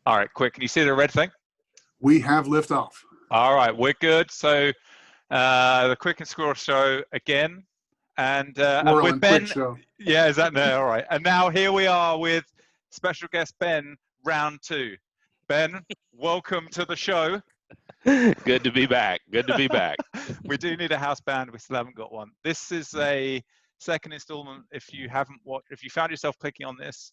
All right, quick. Can you see the red thing? We have liftoff. All right, we're good. So the Quick and Squirrel show again. And with Ben. Show. Yeah, is that no? All right. And now here we are with special guest Ben, round 2. Ben, welcome to the show. Good to be back. Good to be back. We do need a house band. We still haven't got one. This is a second installment. If you haven't watched, if you found yourself clicking on this,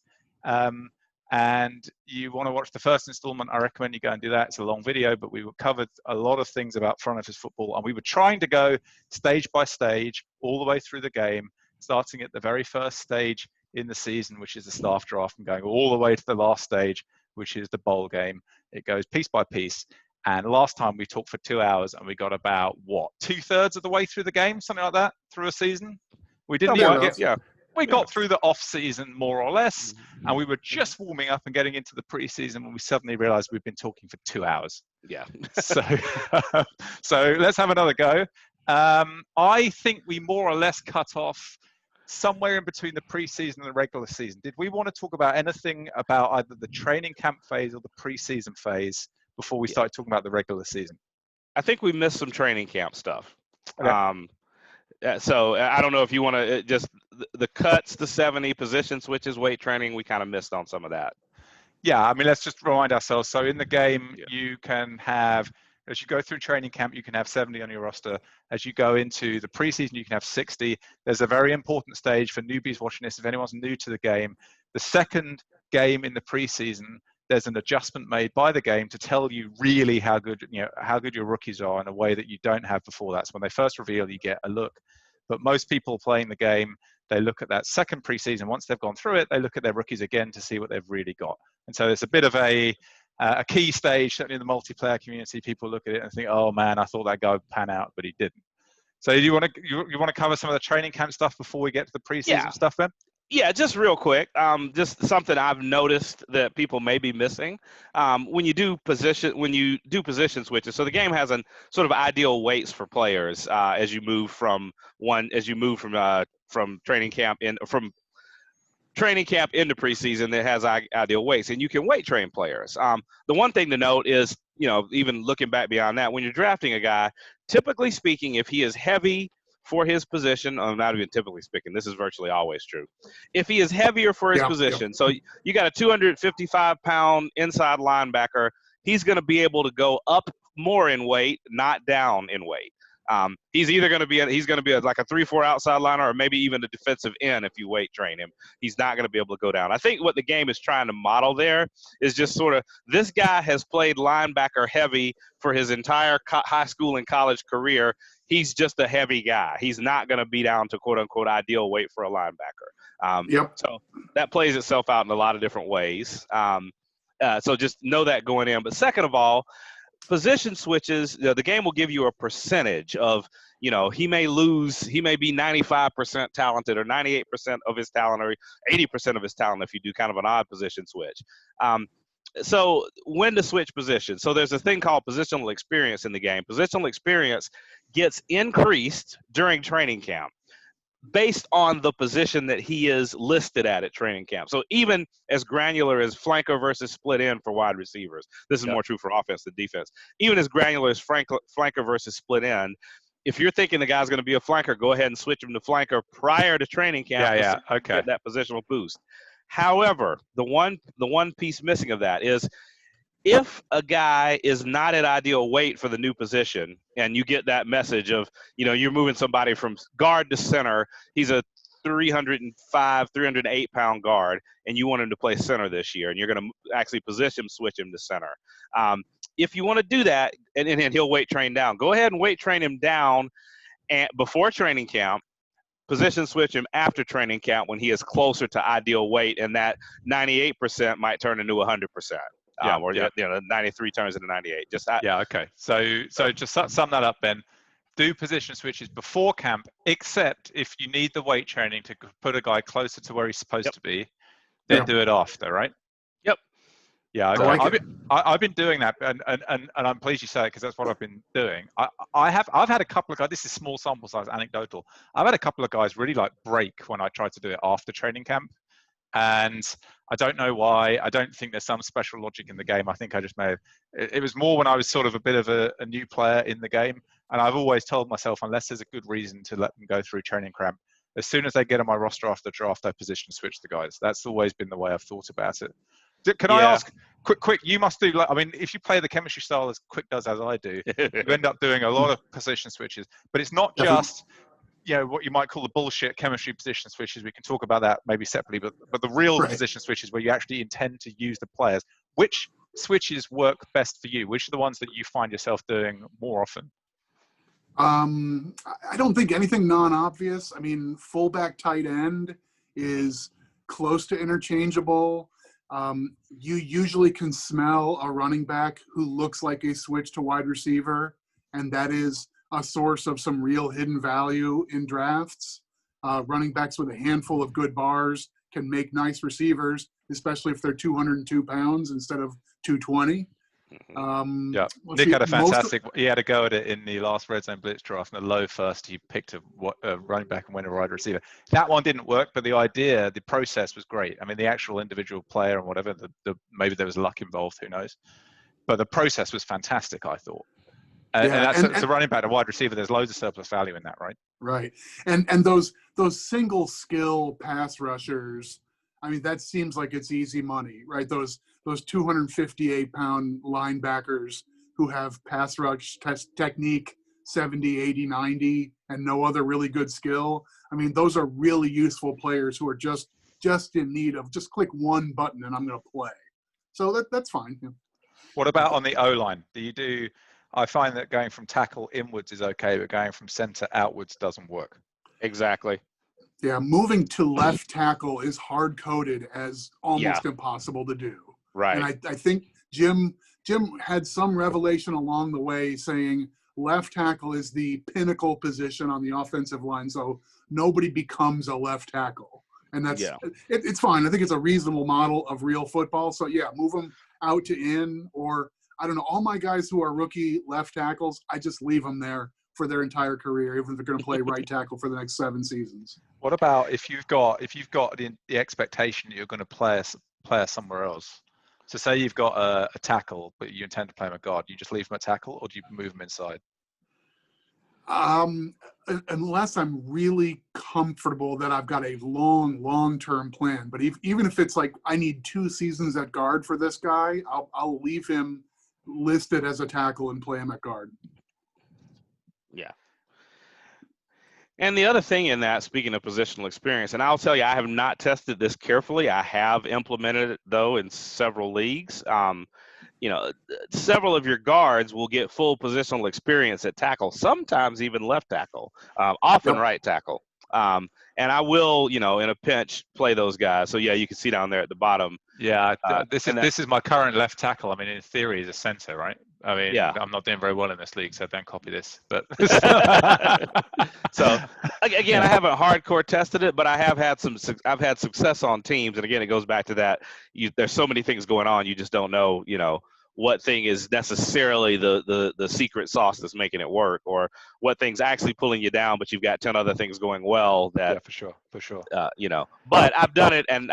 and you want to watch the first installment, I recommend you go and do that. It's a long video, but we covered a lot of things about front office football, and we were trying to go stage by stage all the way through the game, starting at the very first stage in the season, which is the staff draft, and going all the way to the last stage, which is the bowl game. It goes piece by piece. And last time we talked for 2 hours, and we got about, what, 2/3 of the way through the game, something like that, through a season? We didn't even get, we got through the off season more or less, and we were just warming up and getting into the preseason when we suddenly realized we've been talking for 2 hours. Yeah. So let's have another go. I think we more or less cut off somewhere in between the preseason and the regular season. Did we want to talk about anything about either the training camp phase or the preseason phase before we started talking about the regular season? I think we missed some training camp stuff. Okay. So I don't know if you want to just the cuts, the 70 position switches, weight training. We kind of missed on some of that. Yeah, I mean, let's just remind ourselves. So in the game, you can have, as you go through training camp, you can have 70 on your roster. As you go into the preseason, you can have 60. There's a very important stage for newbies watching this. If anyone's new to the game, the second game in the preseason, there's an adjustment made by the game to tell you really how good your rookies are in a way that you don't have before that. So when they first reveal, you get a look. But most people playing the game, they look at that second preseason. Once they've gone through it, they look at their rookies again to see what they've really got. And so it's a bit of a key stage, certainly in the multiplayer community. People look at it and think, oh man, I thought that guy would pan out, but he didn't. So you want to cover some of the training camp stuff before we get to the preseason stuff, Ben? Yeah, just real quick, just something I've noticed that people may be missing when you do position switches. So the game has a sort of ideal weights for players as you move from training camp into preseason. That has ideal weights, and you can weight train players. The one thing to note is, even looking back beyond that, when you're drafting a guy, typically speaking, if he is heavy for his position, not even typically speaking, this is virtually always true. If he is heavier for his position, so you got a 255-pound inside linebacker, he's going to be able to go up more in weight, not down in weight. He's either going to be like a 3-4 outside liner, or maybe even a defensive end if you weight train him. He's not going to be able to go down. I think what the game is trying to model there is just sort of, this guy has played linebacker heavy for his entire high school and college career. He's just a heavy guy. He's not going to be down to quote unquote ideal weight for a linebacker. So that plays itself out in a lot of different ways. So just know that going in. But second of all, position switches, the game will give you a percentage of, he may be 95% talented or 98% of his talent or 80% of his talent if you do kind of an odd position switch. So when to switch positions. So there's a thing called positional experience in the game. Positional experience gets increased during training camp based on the position that he is listed at training camp. So even as granular as flanker versus split end for wide receivers, this is more true for offense than defense. Even as granular as flanker versus split end, if you're thinking the guy's going to be a flanker, go ahead and switch him to flanker prior to training camp. Get that positional boost. However, the one piece missing of that is, if a guy is not at ideal weight for the new position, and you get that message of, you're moving somebody from guard to center, he's a 305, 308-pound guard, and you want him to play center this year, and you're going to actually position switch him to center. If you want to do that, and he'll weight train down, go ahead and weight train him down before training camp. Position switch him after training camp when he is closer to ideal weight, and that 98% might turn into 100%. 93 turns into 98. Okay. So just sum that up, Ben. Do position switches before camp, except if you need the weight training to put a guy closer to where he's supposed to be, then do it after, right? Yep. Yeah, okay. I've been doing that, and I'm pleased you say it, because that's what I've been doing. I've had a couple of guys. This is small sample size, anecdotal. I've had a couple of guys really break when I tried to do it after training camp, And I don't know why. I don't think there's some special logic in the game. I think I just may have. It was more when I was sort of a bit of a new player in the game. And I've always told myself, unless there's a good reason to let them go through training camp, as soon as they get on my roster after the draft, I position switch the guys. That's always been the way I've thought about it. Can I ask, Quick, you must do, I mean, if you play the chemistry style as Quick does, as I do, you end up doing a lot of position switches. But it's not just, what you might call the bullshit chemistry position switches. We can talk about that maybe separately, but the real position switches where you actually intend to use the players. Which switches work best for you? Which are the ones that you find yourself doing more often? I don't think anything non-obvious. I mean, fullback tight end is close to interchangeable. You usually can smell a running back who looks like a switch to wide receiver, and that is a source of some real hidden value in drafts. Running backs with a handful of good bars can make nice receivers, especially if they're 202 pounds instead of 220. Nick had a fantastic. He had a go at it in the last Red Zone Blitz draft. In the low first, he picked a running back and went a wide receiver. That one didn't work, but the process was great. I mean, the actual individual player and whatever, maybe there was luck involved, who knows? But the process was fantastic, I thought. And that's a running back, a wide receiver. There's loads of surplus value in that, right? Right, and those single skill pass rushers. I mean, that seems like it's easy money, right? Those 258-pound linebackers who have pass rush technique 70, 80, 90, and no other really good skill. I mean, those are really useful players who are just in need of just click one button and I'm going to play. So that's fine. Yeah. What about on the O-line? I find that going from tackle inwards is okay, but going from center outwards doesn't work. Exactly. Yeah, moving to left tackle is hard-coded as almost impossible to do. Right. And I think Jim had some revelation along the way saying left tackle is the pinnacle position on the offensive line, so nobody becomes a left tackle. And that's it's fine. I think it's a reasonable model of real football. So, move them out to in, or I don't know, all my guys who are rookie left tackles, I just leave them there for their entire career, even if they're going to play right tackle for the next 7 seasons. What about if you've got the expectation that you're going to play somewhere else? So say you've got a tackle, but you intend to play him at guard. You just leave him at tackle, or do you move him inside? Unless I'm really comfortable that I've got a long-term plan. But even if it's like I need 2 seasons at guard for this guy, I'll leave him listed as a tackle and play him at guard. Yeah. And the other thing in that, speaking of positional experience, and I'll tell you, I have not tested this carefully. I have implemented it, though, in several leagues. Several of your guards will get full positional experience at tackle, sometimes even left tackle, often right tackle. And I will, in a pinch, play those guys. So, you can see down there at the bottom. Yeah, this is my current left tackle. I mean, in theory, he's a center, right? I mean, I'm not doing very well in this league, so don't copy this. But so again, I haven't hardcore tested it, but I have had I've had success on teams, and again, it goes back to that. There's so many things going on, you just don't know, what thing is necessarily the secret sauce that's making it work, or what thing's actually pulling you down, but you've got 10 other things going well. That for sure. But I've done it, and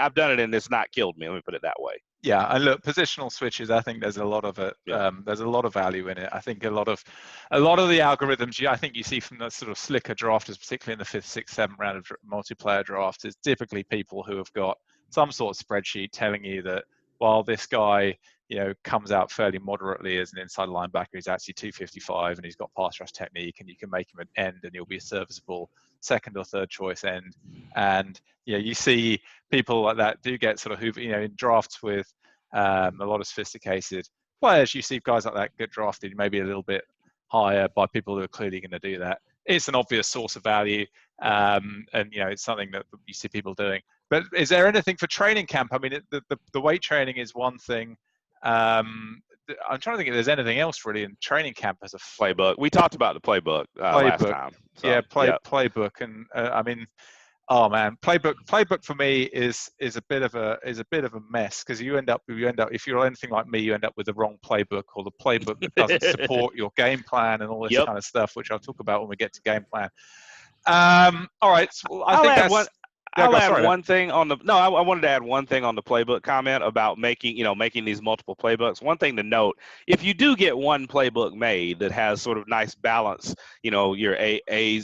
it's not killed me. Let me put it that way. Yeah, and look, positional switches, I think there's a lot of it. There's a lot of value in it. I think a lot of the algorithms I think you see from the sort of slicker drafters, particularly in the 5th, 6th, 7th round of multiplayer drafts, is typically people who have got some sort of spreadsheet telling you that while this guy, comes out fairly moderately as an inside linebacker, he's actually 255 and he's got pass rush technique, and you can make him an end and he'll be a serviceable 2nd or 3rd choice end. And you see people like that do get sort of in drafts with a lot of sophisticated players. You see guys like that get drafted maybe a little bit higher by people who are clearly going to do that. It's an obvious source of value, and it's something that you see people doing. But is there anything for training camp? I mean, the weight training is one thing. I'm trying to think if there's anything else really in training camp as a playbook. We talked about the playbook last time. So, playbook, and I mean, oh man, playbook for me is a bit of a mess, because you end up if you're anything like me, you end up with the wrong playbook, or the playbook that doesn't support your game plan and all this kind of stuff, which I'll talk about when we get to game plan. All right, so I'll add Sorry, one thing on the I wanted to add one thing on the playbook comment about making these multiple playbooks. One thing to note, if you do get one playbook made that has sort of nice balance, your A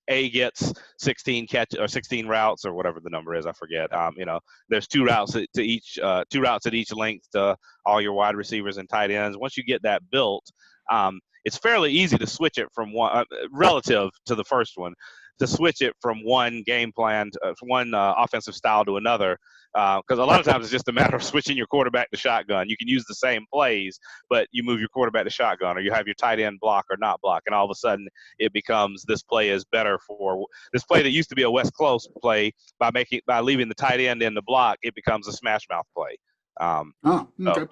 gets 16 catch or 16 routes or whatever the number is, I forget. There's two routes to each two routes at each length to all your wide receivers and tight ends. Once you get that built, it's fairly easy to switch it from one relative to the first one, to switch it from one game plan, from one offensive style to another. Because a lot of times it's just a matter of switching your quarterback to shotgun. You can use the same plays, but you move your quarterback to shotgun, or you have your tight end block or not block, and all of a sudden it becomes this play is better for this play that used to be a West Close play by leaving the tight end in the block. It becomes a smash mouth play. Okay.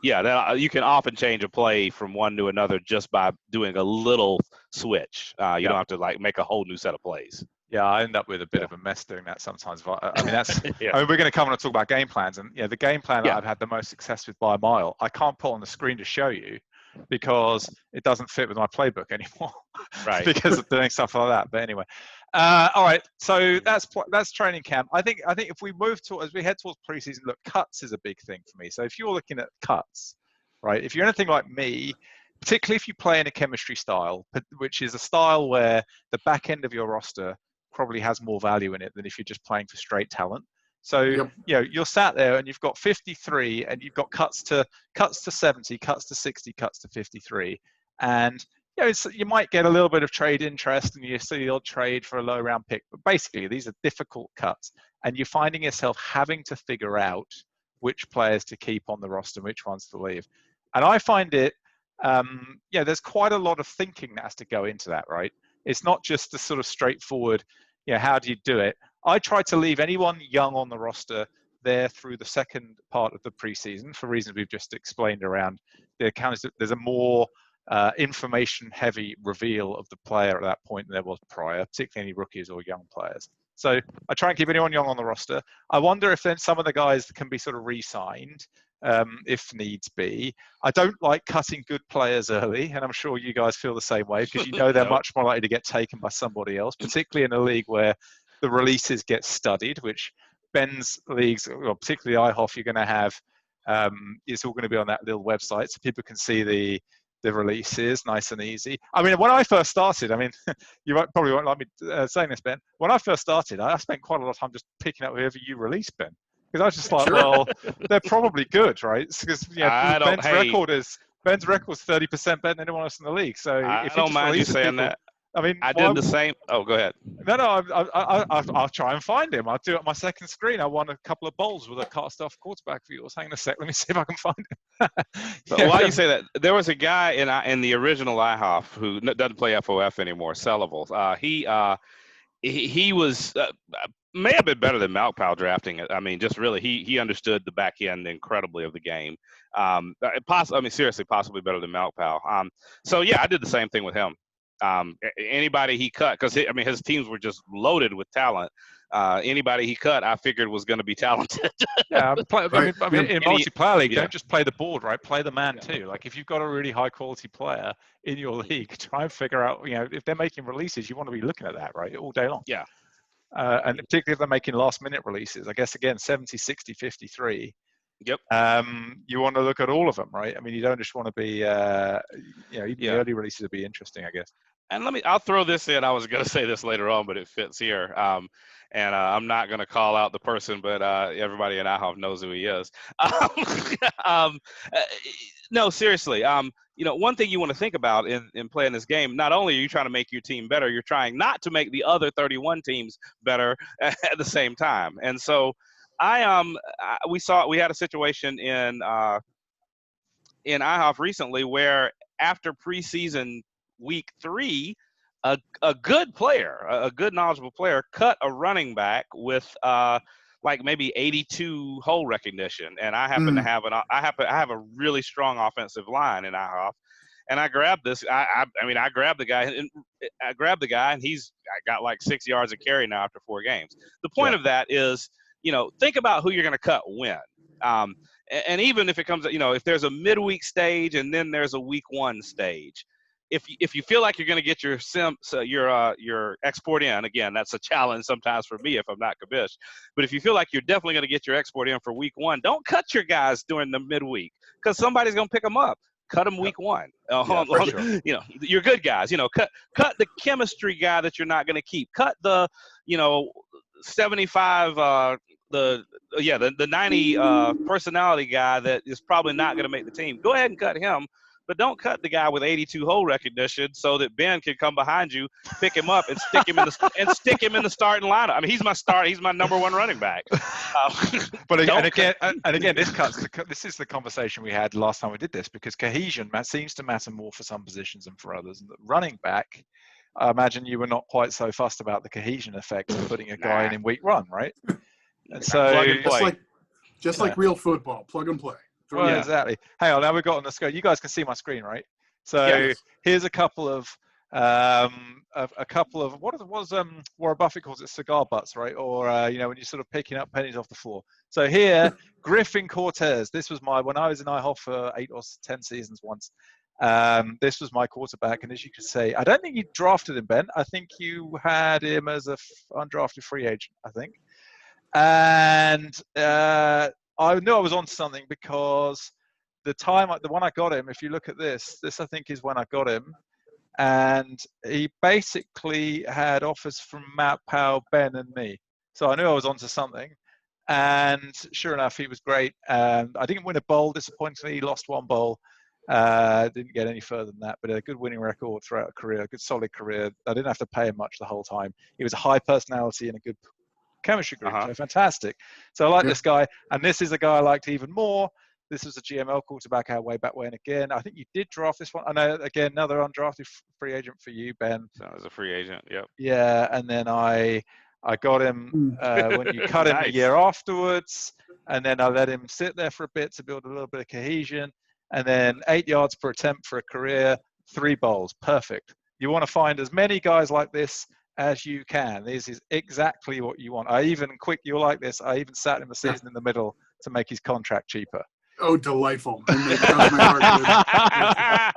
Yeah, you can often change a play from one to another just by doing a little switch. You don't have to make a whole new set of plays. Yeah, I end up with a bit of a mess doing that sometimes. I mean, that's. Yeah. I mean, we're going to come on and talk about game plans, and the game plan that I've had the most success with by a mile, I can't put on the screen to show you because it doesn't fit with my playbook anymore. Right. Because of doing stuff like that. But anyway, all right. So that's training camp. I think if we move as we head towards preseason, look, cuts is a big thing for me. So if you're looking at cuts, right? If you're anything like me, particularly if you play in a chemistry style, which is a style where the back end of your roster probably has more value in it than if you're just playing for straight talent. So you're sat there and you've got 53 and you've got cuts to 70, cuts to 60, cuts to 53, and you might get a little bit of trade interest and you see the odd trade for a low round pick, but basically these are difficult cuts and you're finding yourself having to figure out which players to keep on the roster and which ones to leave. And I find it there's quite a lot of thinking that has to go into that, right? It's not just the sort of straightforward, how do you do it? I try to leave anyone young on the roster there through the second part of the preseason for reasons we've just explained around the accounts. There's a more information-heavy reveal of the player at that point than there was prior, particularly any rookies or young players. So I try and keep anyone young on the roster. I wonder if then some of the guys can be sort of re-signed if needs be. I don't like cutting good players early, and I'm sure you guys feel the same way because they're much more likely to get taken by somebody else, particularly in a league where the releases get studied, which Ben's leagues, well, particularly IHOF, you're going to have, it's all going to be on that little website so people can see the releases nice and easy. I mean, when I first started, you probably won't like me saying this, Ben. When I first started, I spent quite a lot of time just picking up whoever you released, Ben. Because I was just like, well, they're probably good, right? Because Ben's record is 30% better than anyone else in the league. So I don't mind you saying that. I mean, I did the same. Oh, go ahead. No, I'll try and find him. I'll do it on my second screen. I won a couple of bowls with a cast-off quarterback for yours. Hang on a sec. Let me see if I can find him. So while you say that, there was a guy in the original IHOF who doesn't play FOF anymore, Sellable. He was may have been better than Malkpow drafting it. I mean, just really, he understood the back end incredibly of the game. Seriously, possibly better than Malkpow. So yeah, I did the same thing with him. Anybody he cut, because his teams were just loaded with talent. Anybody he cut, I figured was going to be talented. Yeah, in multiplayer league, don't just play the board, right? Play the man too. Like if you've got a really high quality player in your league, try and figure out, if they're making releases, you want to be looking at that, right, all day long. Yeah. And particularly if they're making last minute releases, I guess again 70, 60, 53. Yep. You want to look at all of them, right? I mean, you don't just want to be, even the early releases would be interesting, I guess. And I'll throw this in. I was going to say this later on, but it fits here. And I'm not going to call out the person, but everybody in IHOF knows who he is. No, seriously. One thing you want to think about in playing this game, not only are you trying to make your team better, you're trying not to make the other 31 teams better at the same time. And so we had a situation in IHOF recently where after preseason week 3, a good player, a good knowledgeable player, cut a running back with maybe 82 hole recognition, and I happen to have I have a really strong offensive line in IHOF, and I grabbed this. I grabbed the guy, and he's got like 6 yards of carry now after 4 games. The point of that is, think about who you're going to cut when. And even if it comes, if there's a midweek stage and then there's a week 1 stage, if you feel like you're going to get your export in, again, that's a challenge sometimes for me if I'm not Kabish. But if you feel like you're definitely going to get your export in for week 1, don't cut your guys during the midweek because somebody's going to pick them up. Cut them week 1. Sure. You know, you're good guys. You know, cut the chemistry guy that you're not going to keep. Cut the 75 the 90 personality guy that is probably not going to make the team. Go ahead and cut him. But don't cut the guy with 82 hole recognition so that Ben can come behind you, pick him up, and stick him in the starting lineup. I mean, he's my number 1 running back. But again, this is the conversation we had last time we did this, because cohesion seems to matter more for some positions than for others. And running back, I imagine you were not quite so fussed about the cohesion effect of putting a guy in week 1, right? And so plug and play. Just like real football, plug and play. Well, exactly. Hang on, now we've got on the screen. You guys can see my screen, right? So here's a couple of what was Warren Buffett calls it cigar butts, right? Or when you're sort of picking up pennies off the floor. So here, Griffin Cortez. This was when I was in IHOF for 8 or 10 seasons once. This was my quarterback, and as you could say, I don't think you drafted him, Ben. I think you had him as a undrafted free agent, I think. And I knew I was on something because the one I got him, if you look at this I think is when I got him, and he basically had offers from Matt Powell, Ben, and me. So I knew I was onto something, and sure enough, he was great. I didn't win a bowl, disappointingly. He lost 1 bowl. Didn't get any further than that, but a good winning record throughout a career, a good solid career. I didn't have to pay him much the whole time. He was a high personality and a good chemistry group. So fantastic. So I like this guy, and this is a guy I liked even more. This was a GML quarterback out way back when. Again, I think you did draft this one. I know, again, another undrafted free agent for you, Ben. So I was a free agent. Yep. Yeah, and then I got him when you cut him a year afterwards, and then I let him sit there for a bit to build a little bit of cohesion, and then 8 yards per attempt for a career, 3 bowls, perfect. You want to find as many guys like this as you can. This is exactly what you want. Quik, you'll like this. I even sat him a season in the middle to make his contract cheaper. Oh, delightful. I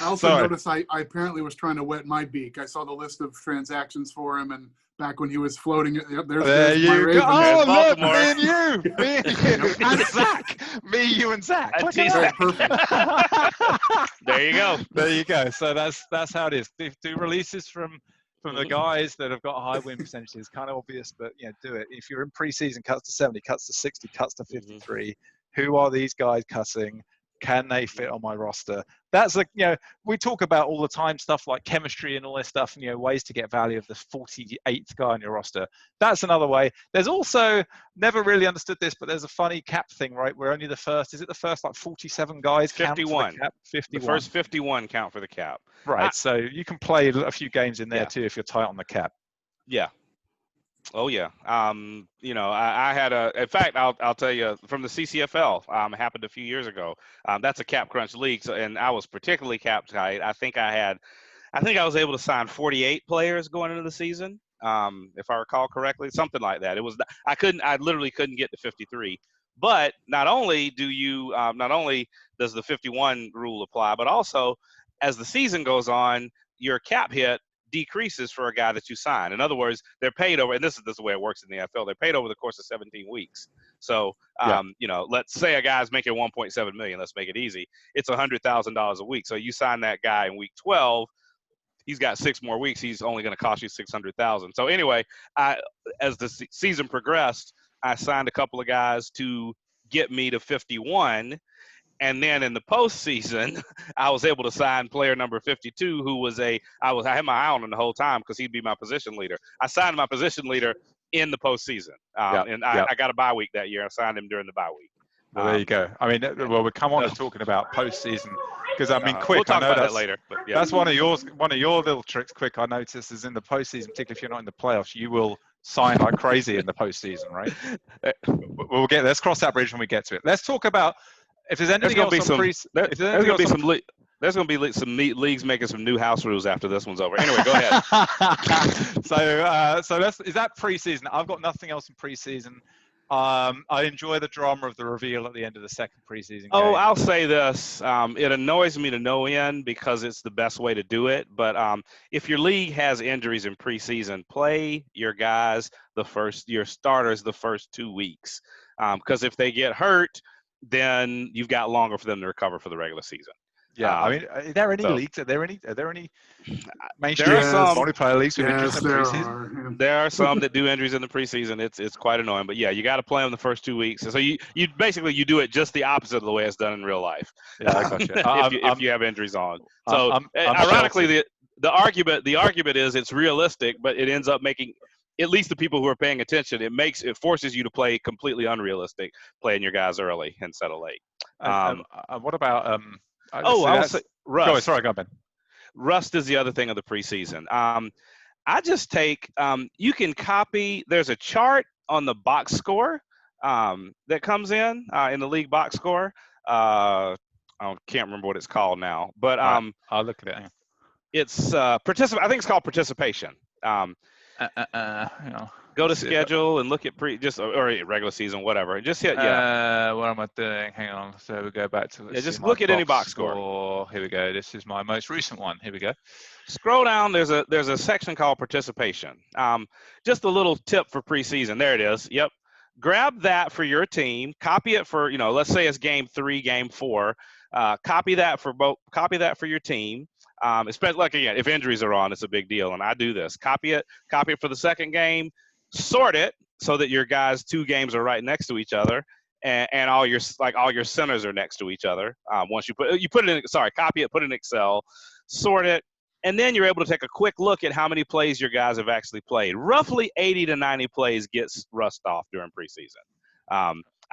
also noticed I apparently was trying to wet my beak. I saw the list of transactions for him, and back when he was floating, there's my Raven. Oh, look, me and you. And Zach. Me, you, and Zach. Perfect. There you go. There you go. So that's how it is. Do releases from the guys that have got high win percentages. Kind of obvious, but do it. If you're in preseason, cuts to 70, cuts to 60, cuts to 53. Who are these guys cutting? Can they fit on my roster? That's we talk about all the time stuff like chemistry and all this stuff, and ways to get value of the 48th guy on your roster. That's another way. There's also, never really understood this, but there's a funny cap thing, right? Where only the first 47 guys 51. count for the cap? 51. The first 51 count for the cap. Right. So you can play a few games in there too if you're tight on the cap. Yeah. Oh yeah. I had in fact, I'll tell you from the CCFL, happened a few years ago. That's a cap crunch league. So, and I was particularly cap tight. I think I was able to sign 48 players going into the season. If I recall correctly, something like that. I literally couldn't get to 53. But not only does the 51 rule apply, but also as the season goes on, your cap hit decreases for a guy that you sign. In other words, they're paid over, and this is the way it works in the NFL. They're paid over the course of 17 weeks. So, let's say a guy's making 1.7 million. Let's make it easy. It's $100,000 a week. So you sign that guy in week 12. He's got 6 more weeks. He's only going to cost you $600,000. So anyway, as the season progressed, I signed a couple of guys to get me to 51. And then in the postseason, I was able to sign player number 52, who I had my eye on him the whole time because he'd be my position leader. I signed my position leader in the postseason, I got a bye week that year. I signed him during the bye week. Well, there you go. I mean, we'll come on to talking about postseason because Quik. We'll talk about that later. But that's one of your little tricks, Quik. I noticed is in the postseason, particularly if you're not in the playoffs, you will sign like crazy in the postseason, right? Let's cross that bridge when we get to it. Let's talk about. If there's anything else on there's going to be some leagues making some new house rules after this one's over. Anyway, go ahead. So is that preseason? I've got nothing else in preseason. I enjoy the drama of the reveal at the end of the second preseason Oh, game. I'll say this. It annoys me to no end because it's the best way to do it. But if your league has injuries in preseason, play your guys your starters the first 2 weeks. Because if they get hurt, then you've got longer for them to recover for the regular season. Yeah, I mean, are there any leagues? Are there any mainstream There are some multiplayer leagues with injuries Yes, in the there preseason? are. Yeah. There are some that do injuries in the preseason. It's quite annoying, but yeah, you got to play them the first 2 weeks. So you basically you do it just the opposite of the way it's done in real life. Yeah, I gotcha. If you have injuries on. I'm So ironically, Chelsea. the argument is it's realistic, but it ends up making at least the people who are paying attention. It forces you to play completely unrealistic, playing your guys early instead of late. What about I will say Rust. Go, sorry, go on, Ben. Rust is the other thing of the preseason. I just take you can copy. There's a chart on the box score that comes in the league box score. I can't remember what it's called now, but I'll look at it. it's I think it's called participation. Go to schedule and look at or regular season, whatever. Just hit what am I doing? Hang on. So we go back to just look at any box score. Here we go. This is my most recent one. Here we go. Scroll down. There's a section called participation. Just a little tip for preseason. There it is. Yep. Grab that for your team. Copy it for let's say it's game 3, game 4. Copy that for your team. Especially like again, if injuries are on, it's a big deal. And I do this. Copy it for the second game. Sort it so that your guys' 2 games are right next to each other, and all your centers are next to each other. Once you put it in, copy it, put it in Excel, sort it, and then you're able to take a quick look at how many plays your guys have actually played. Roughly 80 to 90 plays gets rust off during preseason.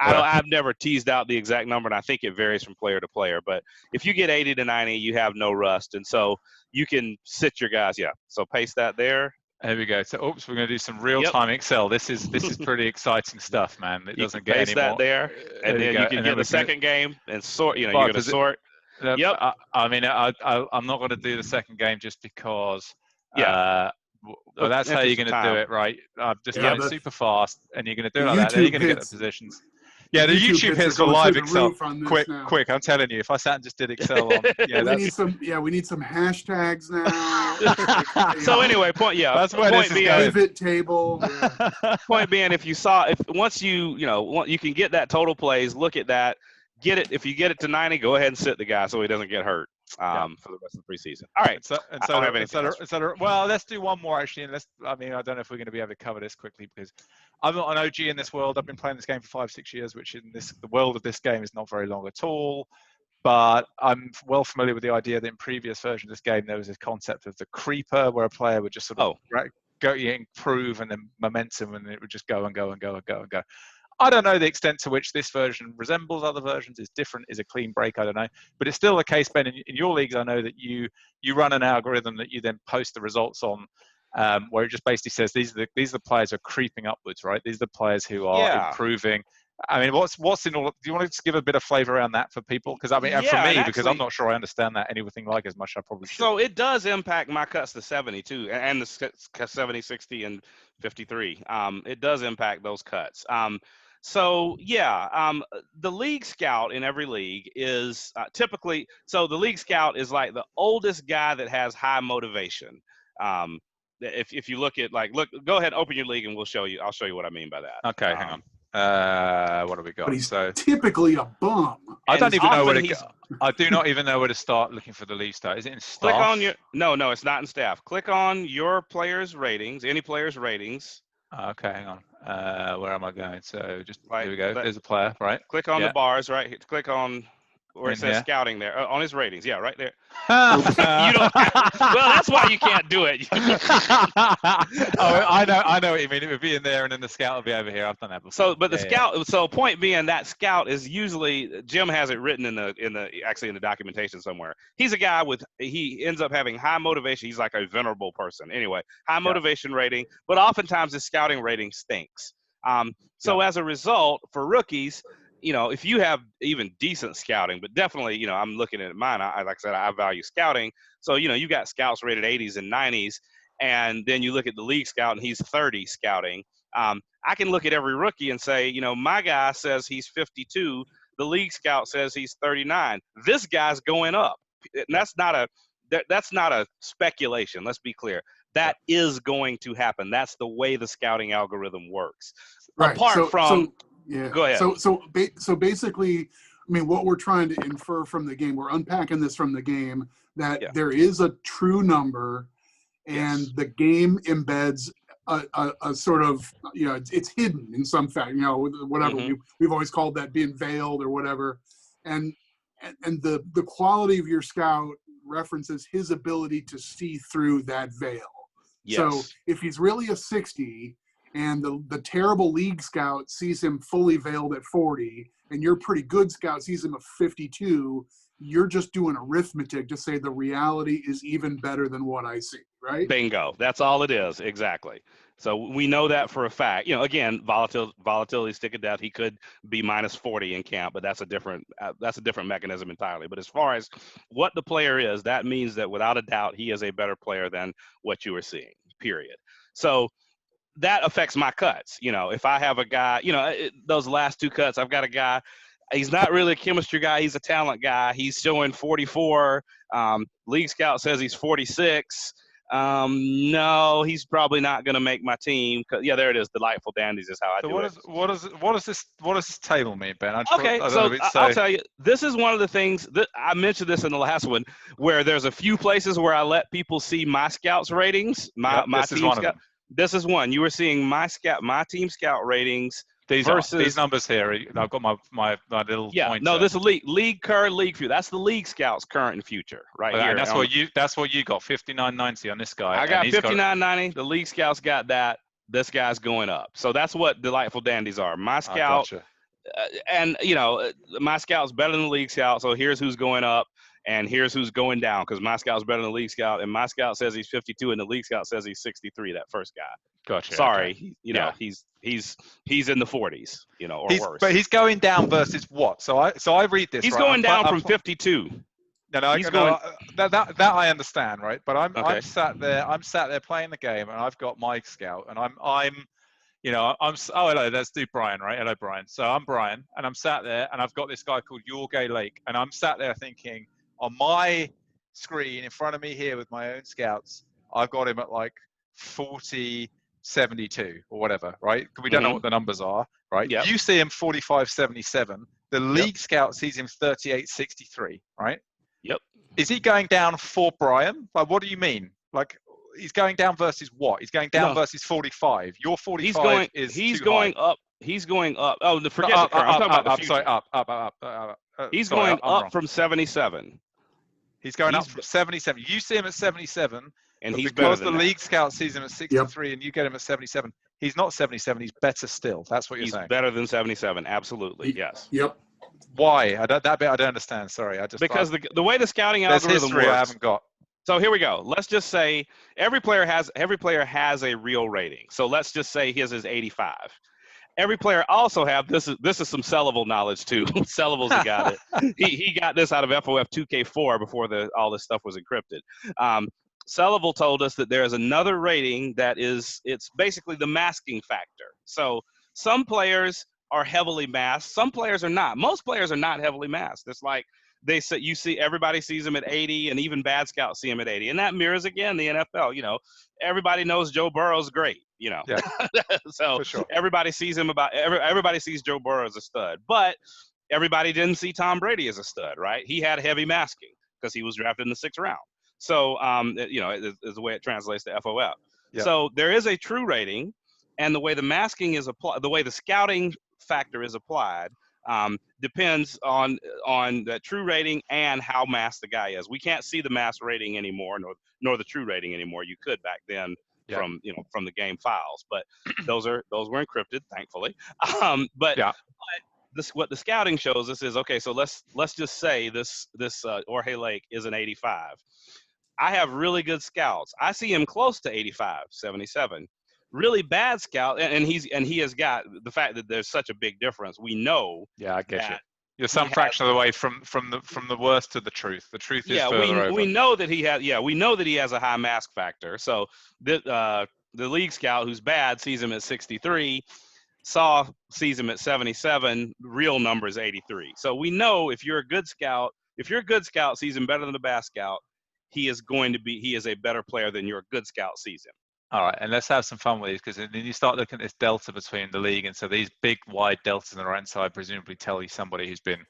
I've never teased out the exact number, and I think it varies from player to player. But if you get 80 to 90, you have no rust, and so you can sit your guys. Yeah, so paste that there. There we go. So, we're going to do some real-time Excel. This is pretty exciting stuff, man. It doesn't get any more. Paste that there, and then you can get the second game and sort. You're going to sort. Yep. I mean, I'm not going to do the second game just because. Yeah. Well, that's how you're going to do it, right? I've just done it super fast, and you're going to do it like that. Then you're going to get the positions. Yeah, the YouTube hits for live Excel. Quick! I'm telling you, if I sat and just did Excel on, we need some hashtags now. So anyway, that's where this is going. Pivot table. Yeah. Point being, once you can get that total plays, look at that, get it. If you get it to 90, go ahead and sit the guy so he doesn't get hurt for the rest of the preseason. All right. Well, let's do one more actually, and I don't know if we're going to be able to cover this quickly because I'm not an OG in this world. I've been playing this game for 5-6 years, which in the world of this game is not very long at all. But I'm well familiar with the idea that in previous versions of this game, there was this concept of the creeper, where a player would just sort of improve and then momentum, and it would just go and go and go and go and go. I don't know the extent to which this version resembles other versions, is different, is a clean break, I don't know. But it's still the case, Ben, in your leagues, I know that you run an algorithm that you then post the results on, where it just basically says these are the players who are creeping upwards, right? These are the players who are improving. I mean, what's in all? Do you want to just give a bit of flavor around that for people? Because for me, because I'm not sure I understand that anything like as much as I probably should. So it does impact my cuts to 70 too, and the 70, 60, and 53. It does impact those cuts. The league scout in every league is typically, so the league scout is like the oldest guy that has high motivation. If you look at go ahead, open your league and I'll show you what I mean by that. Okay, hang on. What have we got? But he's typically a bum. I don't even know where to go. I do not even know where to start looking for the league start. Is it in staff? Click on no, it's not in staff. Click on your players' ratings, any player's ratings. Okay, hang on. Where am I going? So just here we go. There's a player, right? Click on the bars, right? Click on where it says scouting there, on his ratings. Yeah, right there. Well, that's why you can't do it. I know what you mean. It would be in there, and then the scout will be over here. I've done that before. So point being, that scout is usually, Jim has it written in the documentation somewhere. He's a guy he ends up having high motivation. He's like a venerable person. Anyway, high motivation rating, but oftentimes his scouting rating stinks. As a result, for rookies, if you have even decent scouting, but definitely, I'm looking at mine. Like I said, I value scouting. So, you got scouts rated 80s and 90s, and then you look at the league scout and he's 30 scouting. I can look at every rookie and say, you know, my guy says he's 52. The league scout says he's 39. This guy's going up. And that's not a speculation. Let's be clear. That is going to happen. That's the way the scouting algorithm works. Right. Apart from, go ahead. So basically, I mean, what we're trying to infer from the game, we're unpacking this from the game, that there is a true number, and the game embeds a sort of, you know, it's hidden in some fact, you know, whatever we've always called that being veiled or whatever, and the quality of your scout references his ability to see through that veil. Yes. So if he's really a 60 and the terrible league scout sees him fully veiled at 40 and your pretty good scout sees him at 52, you're just doing arithmetic to say the reality is even better than what I see, right? Bingo. That's all it is. Exactly. So we know that for a fact. You know, again, volatility, stick of death. He could be minus 40 in camp, but that's a different mechanism entirely. But as far as what the player is, that means that without a doubt, he is a better player than what you are seeing, period. So that affects my cuts. You know, if I have a guy, you know, those last two cuts, I've got a guy, he's not really a chemistry guy. He's a talent guy. He's showing 44. League Scout says he's 46. No, he's probably not going to make my team. Yeah, there it is. Delightful Dandies is how I do it. What does this table mean, Ben? I'll tell you. This is one of the things that I mentioned this in the last one, where there's a few places where I let people see my scouts ratings. My team scout. This is one. You were seeing my team scout ratings. These numbers here. I've got my little pointer. No, this is league current league view. That's the league scouts current and future right here. And that's what you got 59.90 on this guy. I got 59.90. The league scouts got that. This guy's going up. So that's what Delightful Dandies are. My scout, and you know, my scout's better than the league scout. So here's who's going up, and here's who's going down, because my scout's better than the league scout, and my scout says he's 52, and the league scout says he's 63. That first guy. Gotcha. Sorry, okay. You know, he's in the 40s, you know, or worse. But he's going down versus what? So I read this. He's going down from 52. No, he's going. That I understand, right? But I'm sat there playing the game, and I've got my scout, and I'm oh hello, let's do Brian, right? Hello, Brian. So I'm Brian, and I'm sat there, and I've got this guy called Yorgay Lake, and I'm sat there thinking on my screen in front of me here with my own scouts, I've got him at like 40. 72 or whatever, right? We don't know what the numbers are, right? Yep. You see him 45.77. The league scout sees him 38.63, right? Yep. Is he going down for Brian? Like, what do you mean? Like, he's going down versus what? He's going down versus 45. Your 45 he's going up. He's going up. Oh, forget the current. I'm talking about the future. Up. He's going up from 77. He's going up from 77. You see him at 77. And he's because the league scout sees him at 63 and you get him at 77. He's not 77. He's better still. That's what you're saying. He's better than 77. Absolutely. Yes. Yep. Why? That bit I don't understand. Sorry. Because the way the scouting algorithm works. I haven't got. So here we go. Let's just say every player has a real rating. So let's just say his is 85. Every player also this is some sellable knowledge too. Sellables, he got it. He got this out of FOF 2K4 before all this stuff was encrypted. Sellable told us that there is another rating it's basically the masking factor. So some players are heavily masked, some players are not. Most players are not heavily masked. It's like everybody sees him at 80, and even bad scouts see him at 80. And that mirrors again the NFL. You know, everybody knows Joe Burrow's great, you know. Yeah. So sure. Everybody sees everybody sees Joe Burrow as a stud. But everybody didn't see Tom Brady as a stud, right? He had heavy masking because he was drafted in the 6th round. So, you know, is the way it translates to FOF. Yeah. So there is a true rating, and the way the masking is applied, the way the scouting factor is applied, depends on that true rating and how masked the guy is. We can't see the masked rating anymore, nor the true rating anymore. You could back then from the game files, but those were encrypted, thankfully. But what the scouting shows us is, okay, so let's just say this Jorge Lake is an 85. I have really good scouts. I see him close to 85, 77. Really bad scout, and he has got the fact that there's such a big difference. We know. Yeah, I get you. You're some fraction of the way from the worst to the truth. The truth is further over. We know that he has. Yeah, we know that he has a high mask factor. So the league scout who's bad sees him at 63. Saw sees him at 77. Real number is 83. So we know if you're a good scout sees him better than the bad scout, he is a better player than your good scout sees him. All right, and let's have some fun with these, because then you start looking at this delta between the league, and so these big wide deltas on the right side presumably tell you somebody who's been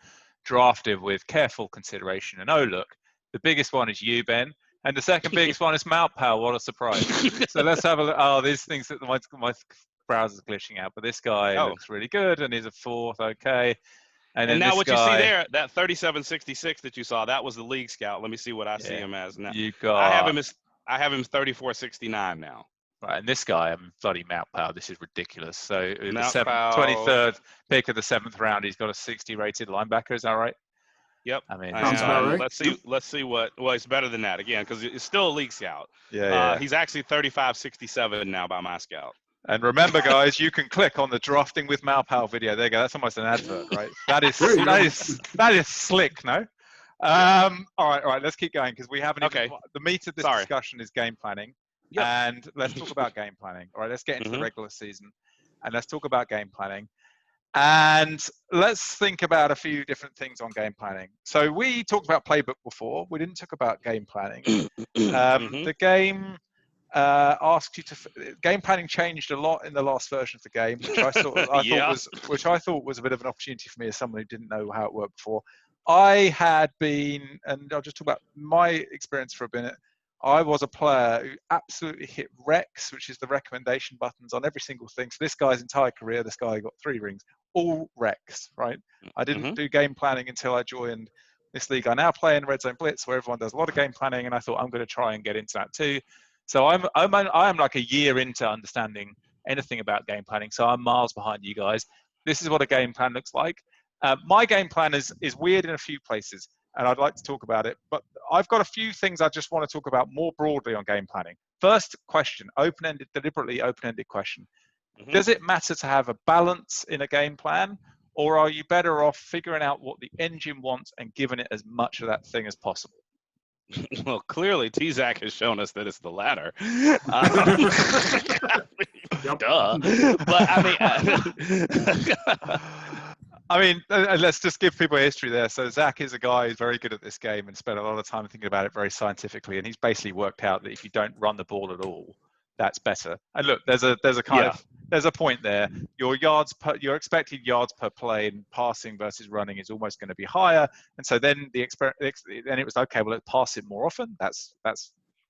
drafted with careful consideration. And oh look, the biggest one is you, Ben, and the second biggest one is Malpal. What a surprise! So let's have a look. Oh, these things that my browser's glitching out, but this guy looks really good, and he's a 4th. Okay. And now what you see there, that 3766 that you saw, that was the league scout. Let me see what I see him as now. I have him 3469 now. Right, and this guy, bloody Malpal, this is ridiculous. So the 23rd pick of the 7th round, he's got a 60 rated linebacker. Is that right? Yep. I mean, right. Let's see what. Well, it's better than that again because it's still a league scout. Yeah. He's actually 3567 now by my scout. And remember, guys, you can click on the drafting with Malpal video. There you go. That's almost an advert, right? That is slick, no? All right. Let's keep going because we haven't. Okay. The meat of this discussion is game planning, and let's talk about game planning. All right, let's get into the regular season, and let's talk about game planning, and let's think about a few different things on game planning. So we talked about playbook before. We didn't talk about game planning. The game. Asked you to game planning changed a lot in the last version of the game, which I thought was a bit of an opportunity for me as someone who didn't know how it worked before. I had been, and I'll just talk about my experience for a minute. I was a player who absolutely hit Rex, which is the recommendation buttons on every single thing. So this guy's entire career, this guy got 3 rings, all Rex, right? I didn't do game planning until I joined this league. I now play in Red Zone Blitz, where everyone does a lot of game planning, and I thought I'm going to try and get into that too. So I'm like a year into understanding anything about game planning. So I'm miles behind you guys. This is what a game plan looks like. My game plan is weird in a few places, and I'd like to talk about it. But I've got a few things I just want to talk about more broadly on game planning. First question, deliberately open-ended question. Does it matter to have a balance in a game plan, or are you better off figuring out what the engine wants and giving it as much of that thing as possible? Well, clearly, T-Zac has shown us that it's the latter. Duh. But let's just give people a history there. So Zach is a guy who's very good at this game and spent a lot of time thinking about it very scientifically. And he's basically worked out that if you don't run the ball at all, that's better. And look, there's a point there. Your expected yards per play in passing versus running is almost going to be higher. And so then then it was okay. Well, let's pass it more often. That's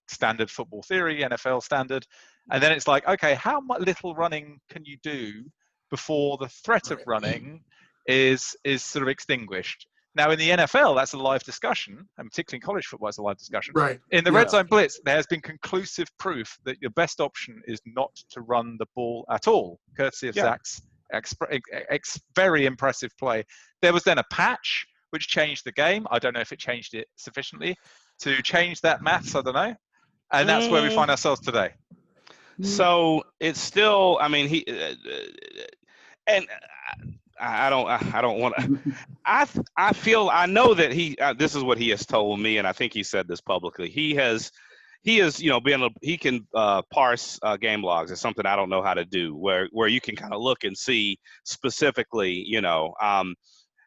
standard football theory, NFL standard. And then it's like, okay, how much little running can you do before the threat of running is sort of extinguished? Now, in the NFL, that's a live discussion, and particularly in college football, it's a live discussion. Right. In the Red Zone Blitz, there has been conclusive proof that your best option is not to run the ball at all, courtesy of Zach's very impressive play. There was then a patch which changed the game. I don't know if it changed it sufficiently to change that maths. I don't know. And that's where we find ourselves today. So it's still, I mean, I don't want to. I know that this is what he has told me, and I think he said this publicly. He can parse game logs. It's something I don't know how to do, where you can kind of look and see specifically,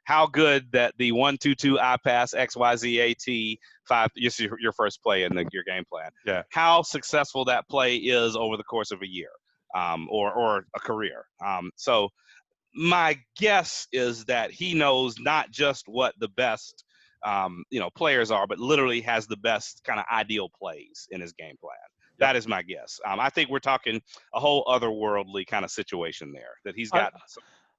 how good that the 1-2-2 I pass XYZAT 5. This is your first play in your game plan. Yeah. How successful that play is over the course of a year, or a career. So my guess is that he knows not just what the best, players are, but literally has the best kind of ideal plays in his game plan. Yep. That is my guess. I think we're talking a whole otherworldly kind of situation there, that he's got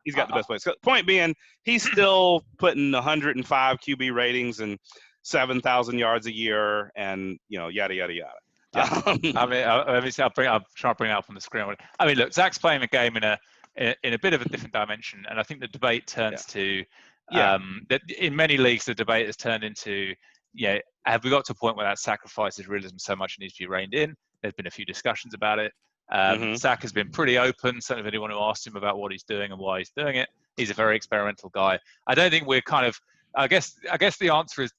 the best plays. Point being, he's still putting 105 QB ratings and 7,000 yards a year, and yada yada yada. Yeah. Let me see. I'll try to bring it up on the screen. I mean, look, Zach's playing a game in a bit of a different dimension, and I think the debate turns to that in many leagues the debate has turned into, have we got to a point where that sacrifices realism so much it needs to be reined in? There's been a few discussions about it. Zach has been pretty open. Certainly, if anyone who asked him about what he's doing and why he's doing it, he's a very experimental guy. I don't think we're kind of. I guess the answer is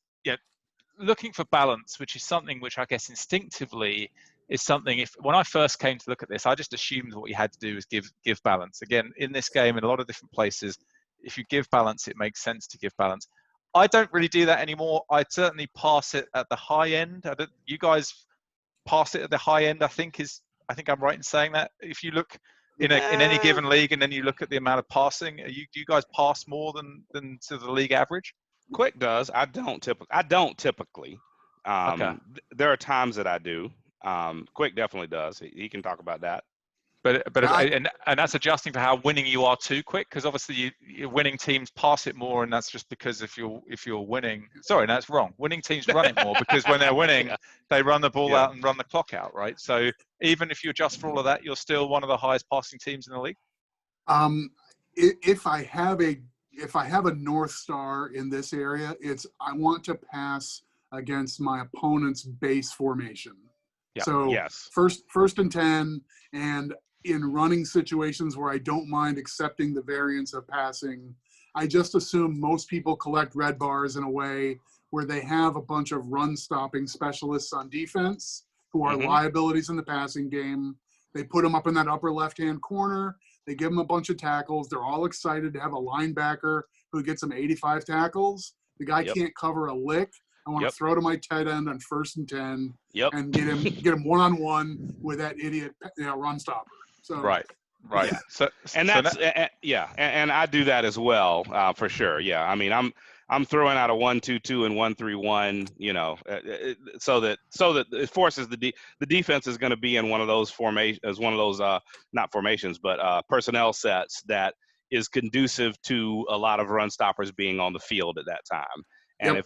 looking for balance, which is something which I guess instinctively is something. When I first came to look at this, I just assumed what you had to do was give balance. Again, in this game, in a lot of different places, if you give balance, it makes sense to give balance. I don't really do that anymore. I certainly pass it at the high end. You guys pass it at the high end. I think I'm right in saying that. If you look in any given league, and then you look at the amount of passing, do you guys pass more than to the league average? Quik does. I don't typically. Okay. There are times that I do. Quik definitely does. He can talk about that. But and that's adjusting for how winning you are too, Quick, because obviously your winning teams pass it more, and that's just because if you're winning. Sorry, that's wrong. Winning teams run it more because when they're winning, they run the ball out and run the clock out, right? So even if you adjust for all of that, you're still one of the highest passing teams in the league. If I have a North Star in this area, it's I want to pass against my opponent's base formation. Yep. So yes. first and 10, and in running situations where I don't mind accepting the variance of passing, I just assume most people collect red bars in a way where they have a bunch of run-stopping specialists on defense who are liabilities in the passing game. They put them up in that upper left-hand corner. They give them a bunch of tackles. They're all excited to have a linebacker who gets them 85 tackles. The guy can't cover a lick. I want to throw to my tight end on 1st and 10 and get him one-on-one with that idiot run stopper. So right. Yeah. And I do that as well, for sure. Yeah, I mean, I'm throwing out a 1-2-2 and 1-3-1, so that it forces the defense is going to be in one of those not formations, but personnel sets that is conducive to a lot of run stoppers being on the field at that time. And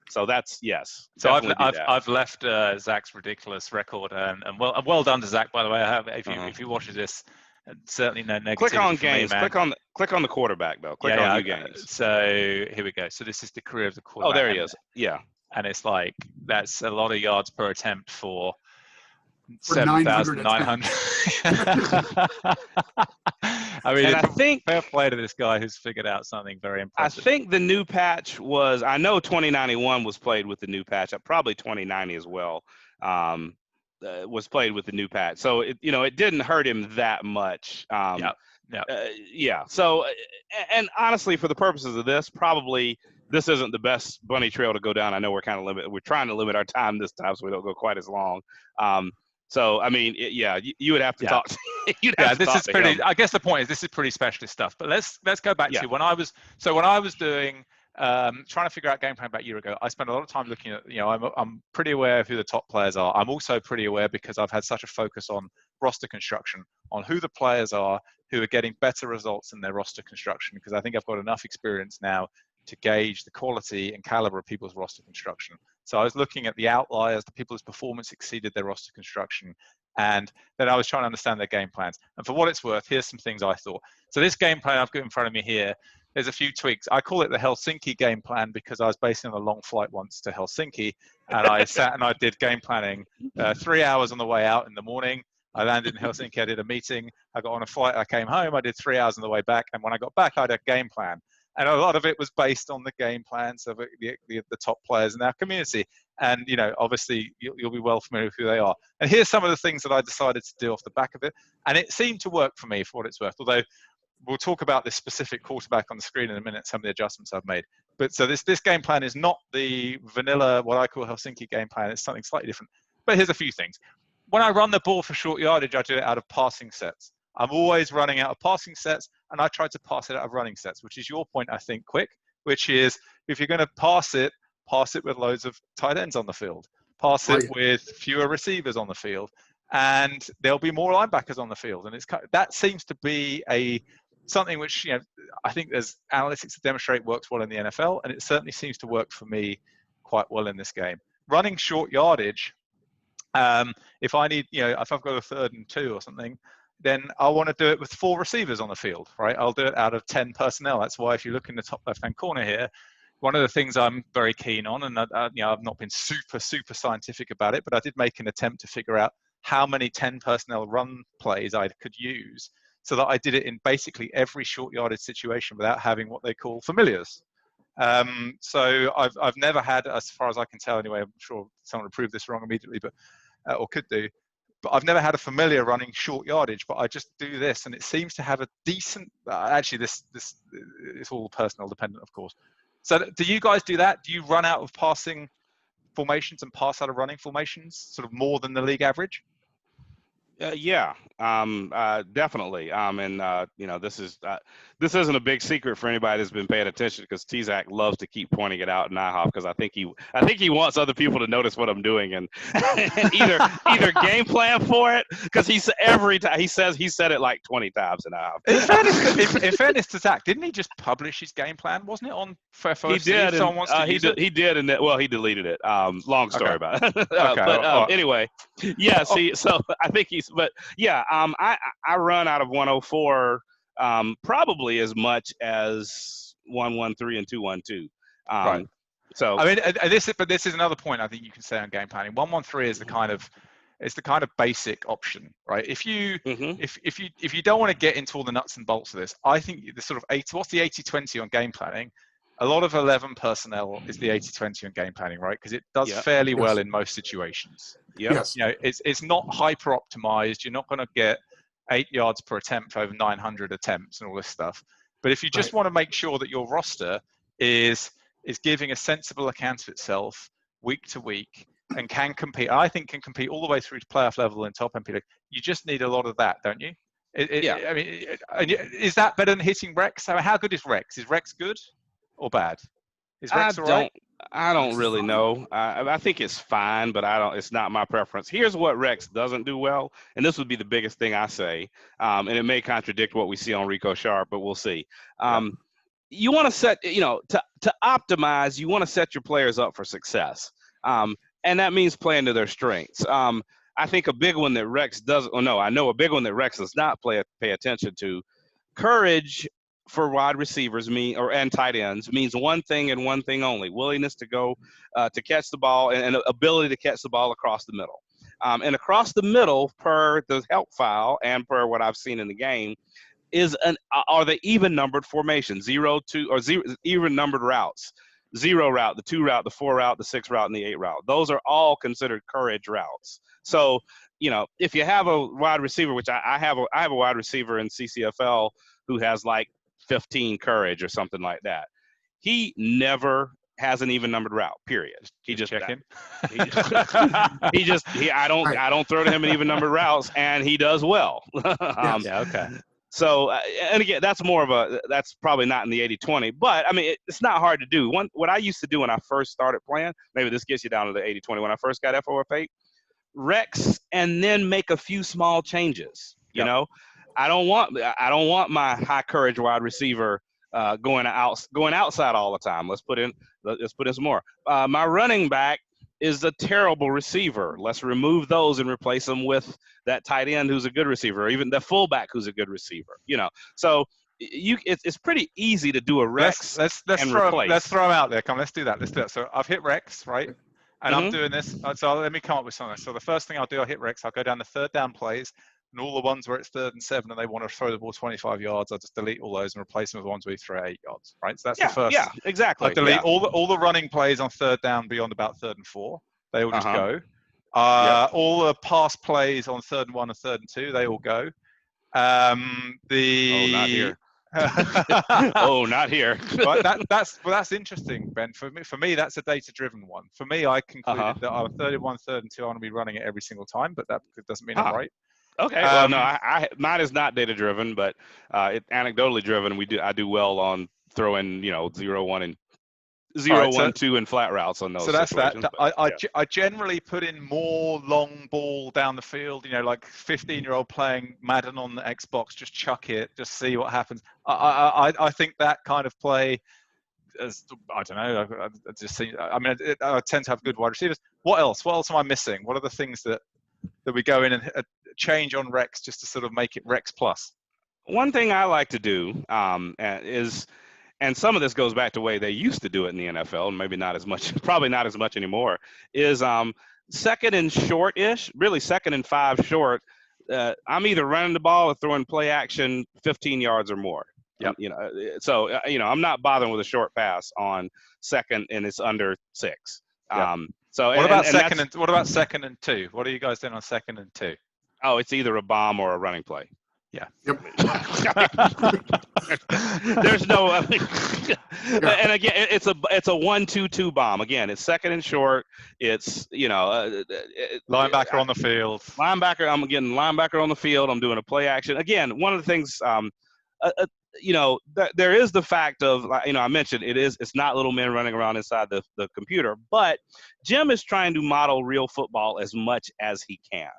so that's yes. So I've left Zach's ridiculous record, and well done to Zach, by the way. I have if you watch this, certainly no negativity. Click on games. Me, click on the quarterback though. Click on new games. So here we go. So this is the career of the quarterback. Oh, there he is. Yeah. And it's like that's a lot of yards per attempt for 7,900. I mean, I think fair play to this guy who's figured out something very impressive. I think the new patch was. I know 2091 was played with the new patch. Probably 2090 as well. Was played with the new patch, so it didn't hurt him that much. So, and honestly, for the purposes of this, probably this isn't the best bunny trail to go down. I know we're kind of we're trying to limit our time this time, so we don't go quite as long. So, I mean, you would have to talk. This is pretty. I guess the point is this is pretty specialist stuff. But let's go back to when I was doing. Trying to figure out game plan about a year ago, I spent a lot of time looking at, I'm pretty aware of who the top players are. I'm also pretty aware, because I've had such a focus on roster construction, on who the players are who are getting better results in their roster construction, because I think I've got enough experience now to gauge the quality and caliber of people's roster construction. So I was looking at the outliers, the people whose performance exceeded their roster construction, and then I was trying to understand their game plans. And for what it's worth, here's some things I thought. So this game plan I've got in front of me here, there's a few tweaks. I call it the Helsinki game plan because I was based on a long flight once to Helsinki, and I sat and I did game planning 3 hours on the way out in the morning. I landed in Helsinki, I did a meeting, I got on a flight, I came home, I did 3 hours on the way back, and when I got back, I had a game plan. And a lot of it was based on the game plans of the top players in our community. And, obviously, you'll be well familiar with who they are. And here's some of the things that I decided to do off the back of it. And it seemed to work for me, for what it's worth, although we'll talk about this specific quarterback on the screen in a minute, some of the adjustments I've made. But so this game plan is not the vanilla, what I call Helsinki game plan. It's something slightly different. But here's a few things. When I run the ball for short yardage, I do it out of passing sets. I'm always running out of passing sets, and I try to pass it out of running sets, which is your point, I think, Quick, which is if you're going to pass it with loads of tight ends on the field. Pass it with fewer receivers on the field, and there'll be more linebackers on the field. And that seems to be something which, I think there's analytics to demonstrate works well in the NFL, and it certainly seems to work for me quite well in this game. Running short yardage, if I need, if I've got a 3rd and 2 or something, then I want to do it with 4 receivers on the field, right? I'll do it out of 10 personnel. That's why if you look in the top left-hand corner here, one of the things I'm very keen on, and I've not been super scientific about it, but I did make an attempt to figure out how many 10 personnel run plays I could use so that I did it in basically every short yardage situation without having what they call familiars. So I've never had, as far as I can tell anyway, I'm sure someone will prove this wrong immediately, but or could do. But I've never had a familiar running short yardage, but I just do this, and it seems to have a decent. Actually, this it's all personal dependent, of course. So, do you guys do that? Do you run out of passing formations and pass out of running formations, sort of more than the league average? Yeah, definitely. This isn't a big secret for anybody that's been paying attention, because Tzak loves to keep pointing it out in IHOP, because I think he wants other people to notice what I'm doing, and either game plan for it, because every time he said it like 20 times in IHOP. In fairness to Zach, didn't he just publish his game plan? Wasn't it on FOC? He did. Someone wants to use it? He did, and he deleted it. Long story about it. Okay. Anyway, yeah. So I think I run out of 104 probably as much as 113 and 212. Right. So I mean, this is another point I think you can say on game planning. 113 is the kind of basic option, right? If you don't want to get into all the nuts and bolts of this, I think the sort of what's the 80-20 on game planning? A lot of 11 personnel is the 80-20 on game planning, right? Because it does fairly well in most situations. Yes. You know, it's not hyper optimized. You're not going to get 8 yards per attempt over 900 attempts and all this stuff. But if you just want to make sure that your roster is giving a sensible account of itself week to week and can compete, I think can compete all the way through to playoff level in top MP league, you just need a lot of that, don't you? I mean, is that better than hitting Rex? I mean, how good is Rex? Is Rex good or bad? Is Rex all right? I don't really know. I think it's fine, but it's not my preference. Here's what Rex doesn't do well, and this would be the biggest thing I say, and it may contradict what we see on Rico Sharp, but we'll see. You want to set, to optimize, you want to set your players up for success, and that means playing to their strengths. I think a big one that Rex does, I know a big one that Rex does not pay attention to. Courage for wide receivers and tight ends means one thing and one thing only: willingness to go to catch the ball and ability to catch the ball across the middle. And across the middle, per the help file and per what I've seen in the game, are the even numbered formations, 0, 2, or 0 even numbered routes. 0 route, the 2 route, the 4 route, the 6 route, and the 8 route. Those are all considered courage routes. So, if you have a wide receiver, which I have a wide receiver in CCFL who has like 15 courage or something like that, he never has an even numbered route, period. He just check in. I don't throw to him in even numbered routes, and he does well. Okay. So, and again, that's probably not in the 80-20, but I mean, it's not hard to do. What I used to do when I first started playing, maybe this gets you down to the 80-20, when I first got FOF8, Rex, and then make a few small changes. You know, I don't want my high courage wide receiver going outside all the time. Let's put in some more. My running back is a terrible receiver. Let's remove those and replace them with that tight end who's a good receiver, or even the fullback who's a good receiver. So it's pretty easy to do a Rex. Let's throw them out there. Come, let's do that. So I've hit Rex, right? And I'm doing this. So let me come up with something. So the first thing I'll do, I'll hit Rex. I'll go down the third down plays, and all the ones where it's 3rd and 7 and they want to throw the ball 25 yards, I'll just delete all those and replace them with ones where you throw 8 yards, right? So that's the first. Yeah, exactly. I delete all the running plays on 3rd down beyond about 3rd and 4. They all just go. All the pass plays on 3rd and 1 and 3rd and 2, they all go. Oh, not here. Not here. But that's interesting, Ben. For me, that's a data-driven one. For me, I concluded that I'm 3rd and 1, 3rd and 2. I want to be running it every single time, but that doesn't mean I'm right. Okay. Well, no, mine is not data-driven, but it anecdotally driven. I do well on throwing 0, 1, and 0, 1, 2 and flat routes on those. So that's that. But, I generally put in more long ball down the field. Like 15-year-old playing Madden on the Xbox, just chuck it, just see what happens. I think that kind of play, I don't know. I just think. I mean, I tend to have good wide receivers. What else? What else am I missing? What are the things that we go in and change on Rex just to sort of make it Rex plus? One thing I like to do is. And some of this goes back to the way they used to do it in the NFL, and maybe not as much, probably not as much anymore, is 2nd and short-ish, really 2nd and 5 short. I'm either running the ball or throwing play action 15 yards or more. Yep. I'm not bothering with a short pass on 2nd and it's under 6. So what about second and 2? What are you guys doing on 2nd and 2? Oh, it's either a bomb or a running play. Yeah. Yep. There's no. And again, it's a 1-2-2 bomb. Again, it's 2nd and short. It's Linebacker on the field. Linebacker. I'm getting linebacker on the field. I'm doing a play action. Again, one of the things. There is the fact of, I mentioned it's not little men running around inside the computer, but Jim is trying to model real football as much as he can.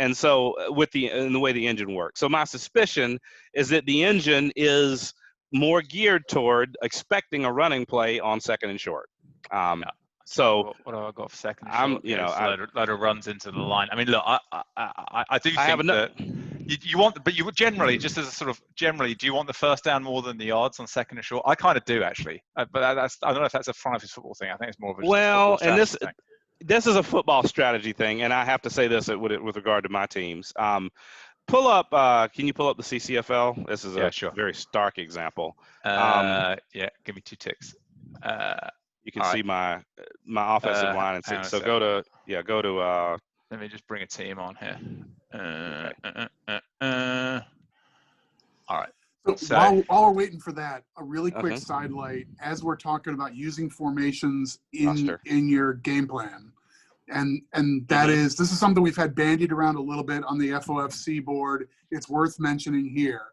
And so in the way the engine works. So my suspicion is that the engine is more geared toward expecting a running play on 2nd and short. So what have I got for 2nd and short? Load of runs into the line. I mean, look, I do think that you want, but you would generally, just as a sort of generally, do you want the first down more than the yards on 2nd and short? I kind of do actually, but I don't know if that's a front office football thing. I think it's more of a football strategy thing. This is a football strategy thing, and I have to say this with regard to my teams. Pull up. Can you pull up the CCFL? This is a very stark example. Give me 2 ticks. You can see my offensive line. And so go to. Let me just bring a team on here. All right. So while we're waiting for that, a really quick sidelight as we're talking about using formations in your game plan, and that is, this is something we've had bandied around a little bit on the FOFC board. It's worth mentioning here.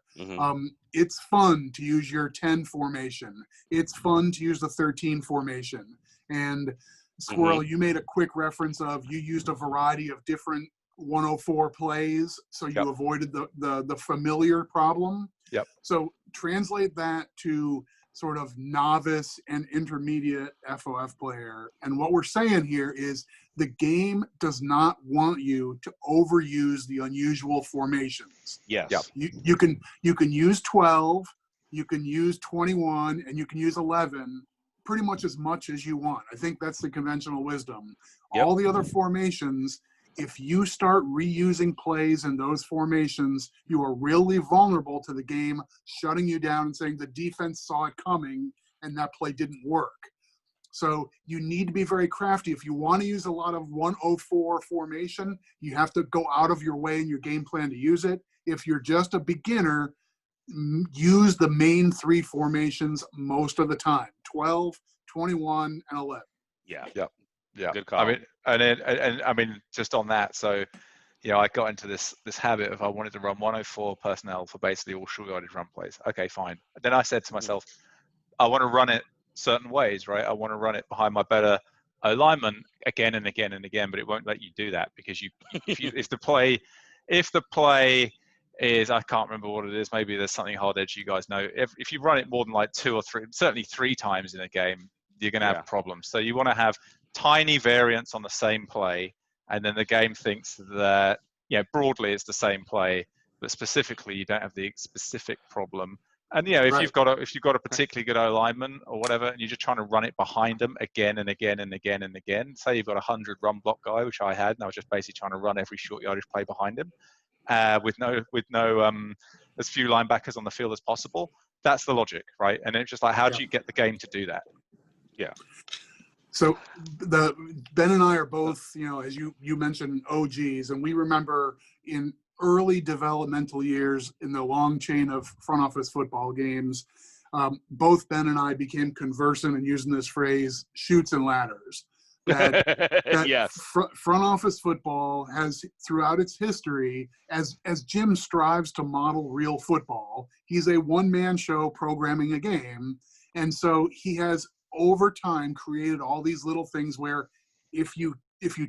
It's fun to use your 10 formation. It's fun to use the 13 formation. And Squirrel, you made a quick reference of you used a variety of different 104 plays, so you avoided the familiar problem. Yep. So translate that to sort of novice and intermediate FOF player. And what we're saying here is the game does not want you to overuse the unusual formations. Yes. Yep. You can use 12, you can use 21, and you can use 11 pretty much as you want. I think that's the conventional wisdom. Yep. All the other formations, if you start reusing plays in those formations, you are really vulnerable to the game shutting you down and saying the defense saw it coming and that play didn't work. So you need to be very crafty. If you want to use a lot of 104 formation, you have to go out of your way in your game plan to use it. If you're just a beginner, use the main 3 formations most of the time: 12, 21, and 11. Yeah. Yep. Yeah. Good call. I mean, just on that. So, I got into this habit of I wanted to run 104 personnel for basically all short yardage run plays. Okay, fine. Then I said to myself, I want to run it certain ways, right? I want to run it behind my better lineman again and again and again, but it won't let you do that because if the play is, I can't remember what it is. Maybe there's something hard edge you guys know. If you run it more than like 2 or 3, certainly 3 times in a game, you're going to have problems. So you want to have tiny variants on the same play, and then the game thinks that broadly it's the same play, but specifically you don't have the specific problem. And if you've got a particularly good O-lineman or whatever, and you're just trying to run it behind them again and again and again and again. Say you've got 100 run block guy, which I had, and I was just basically trying to run every short yardage play behind him, with no as few linebackers on the field as possible. That's the logic, right? And it's just like, how do you get the game to do that? Yeah. So Ben and I are both, as you mentioned, OGs, and we remember in early developmental years in the long chain of front office football games, both Ben and I became conversant in using this phrase, chutes and ladders. That yes. Front office football has, throughout its history, as Jim strives to model real football, he's a one-man show programming a game. And so he has, over time, created all these little things where if you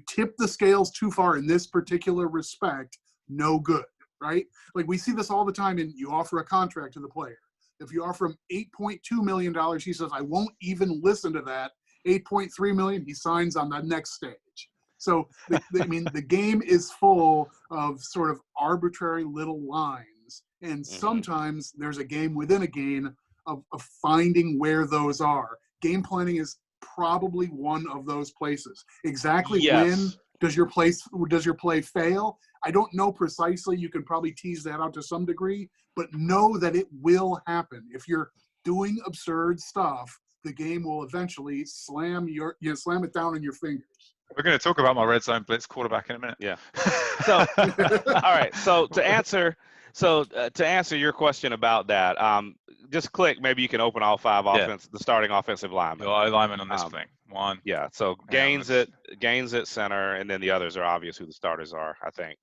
tip the scales too far in this particular respect, no good, right? Like we see this all the time, and you offer a contract to the player. If you offer him $8.2 million, he says, I won't even listen to that. $8.3 million, he signs on the next stage. So, the game is full of sort of arbitrary little lines. And sometimes there's a game within a game of finding where those are. Game planning is probably one of those places. Exactly when does your play fail? I don't know precisely. You can probably tease that out to some degree, but know that it will happen. If you're doing absurd stuff, the game will eventually slam it down in your fingers. We're going to talk about my red zone blitz quarterback in a minute. Yeah. So, all right. So to answer your question about that, just click. Maybe you can open all 5 the starting offensive linemen. Your lineman on this thing. One. Yeah. So Gaines at center, and then the others are obvious who the starters are, I think.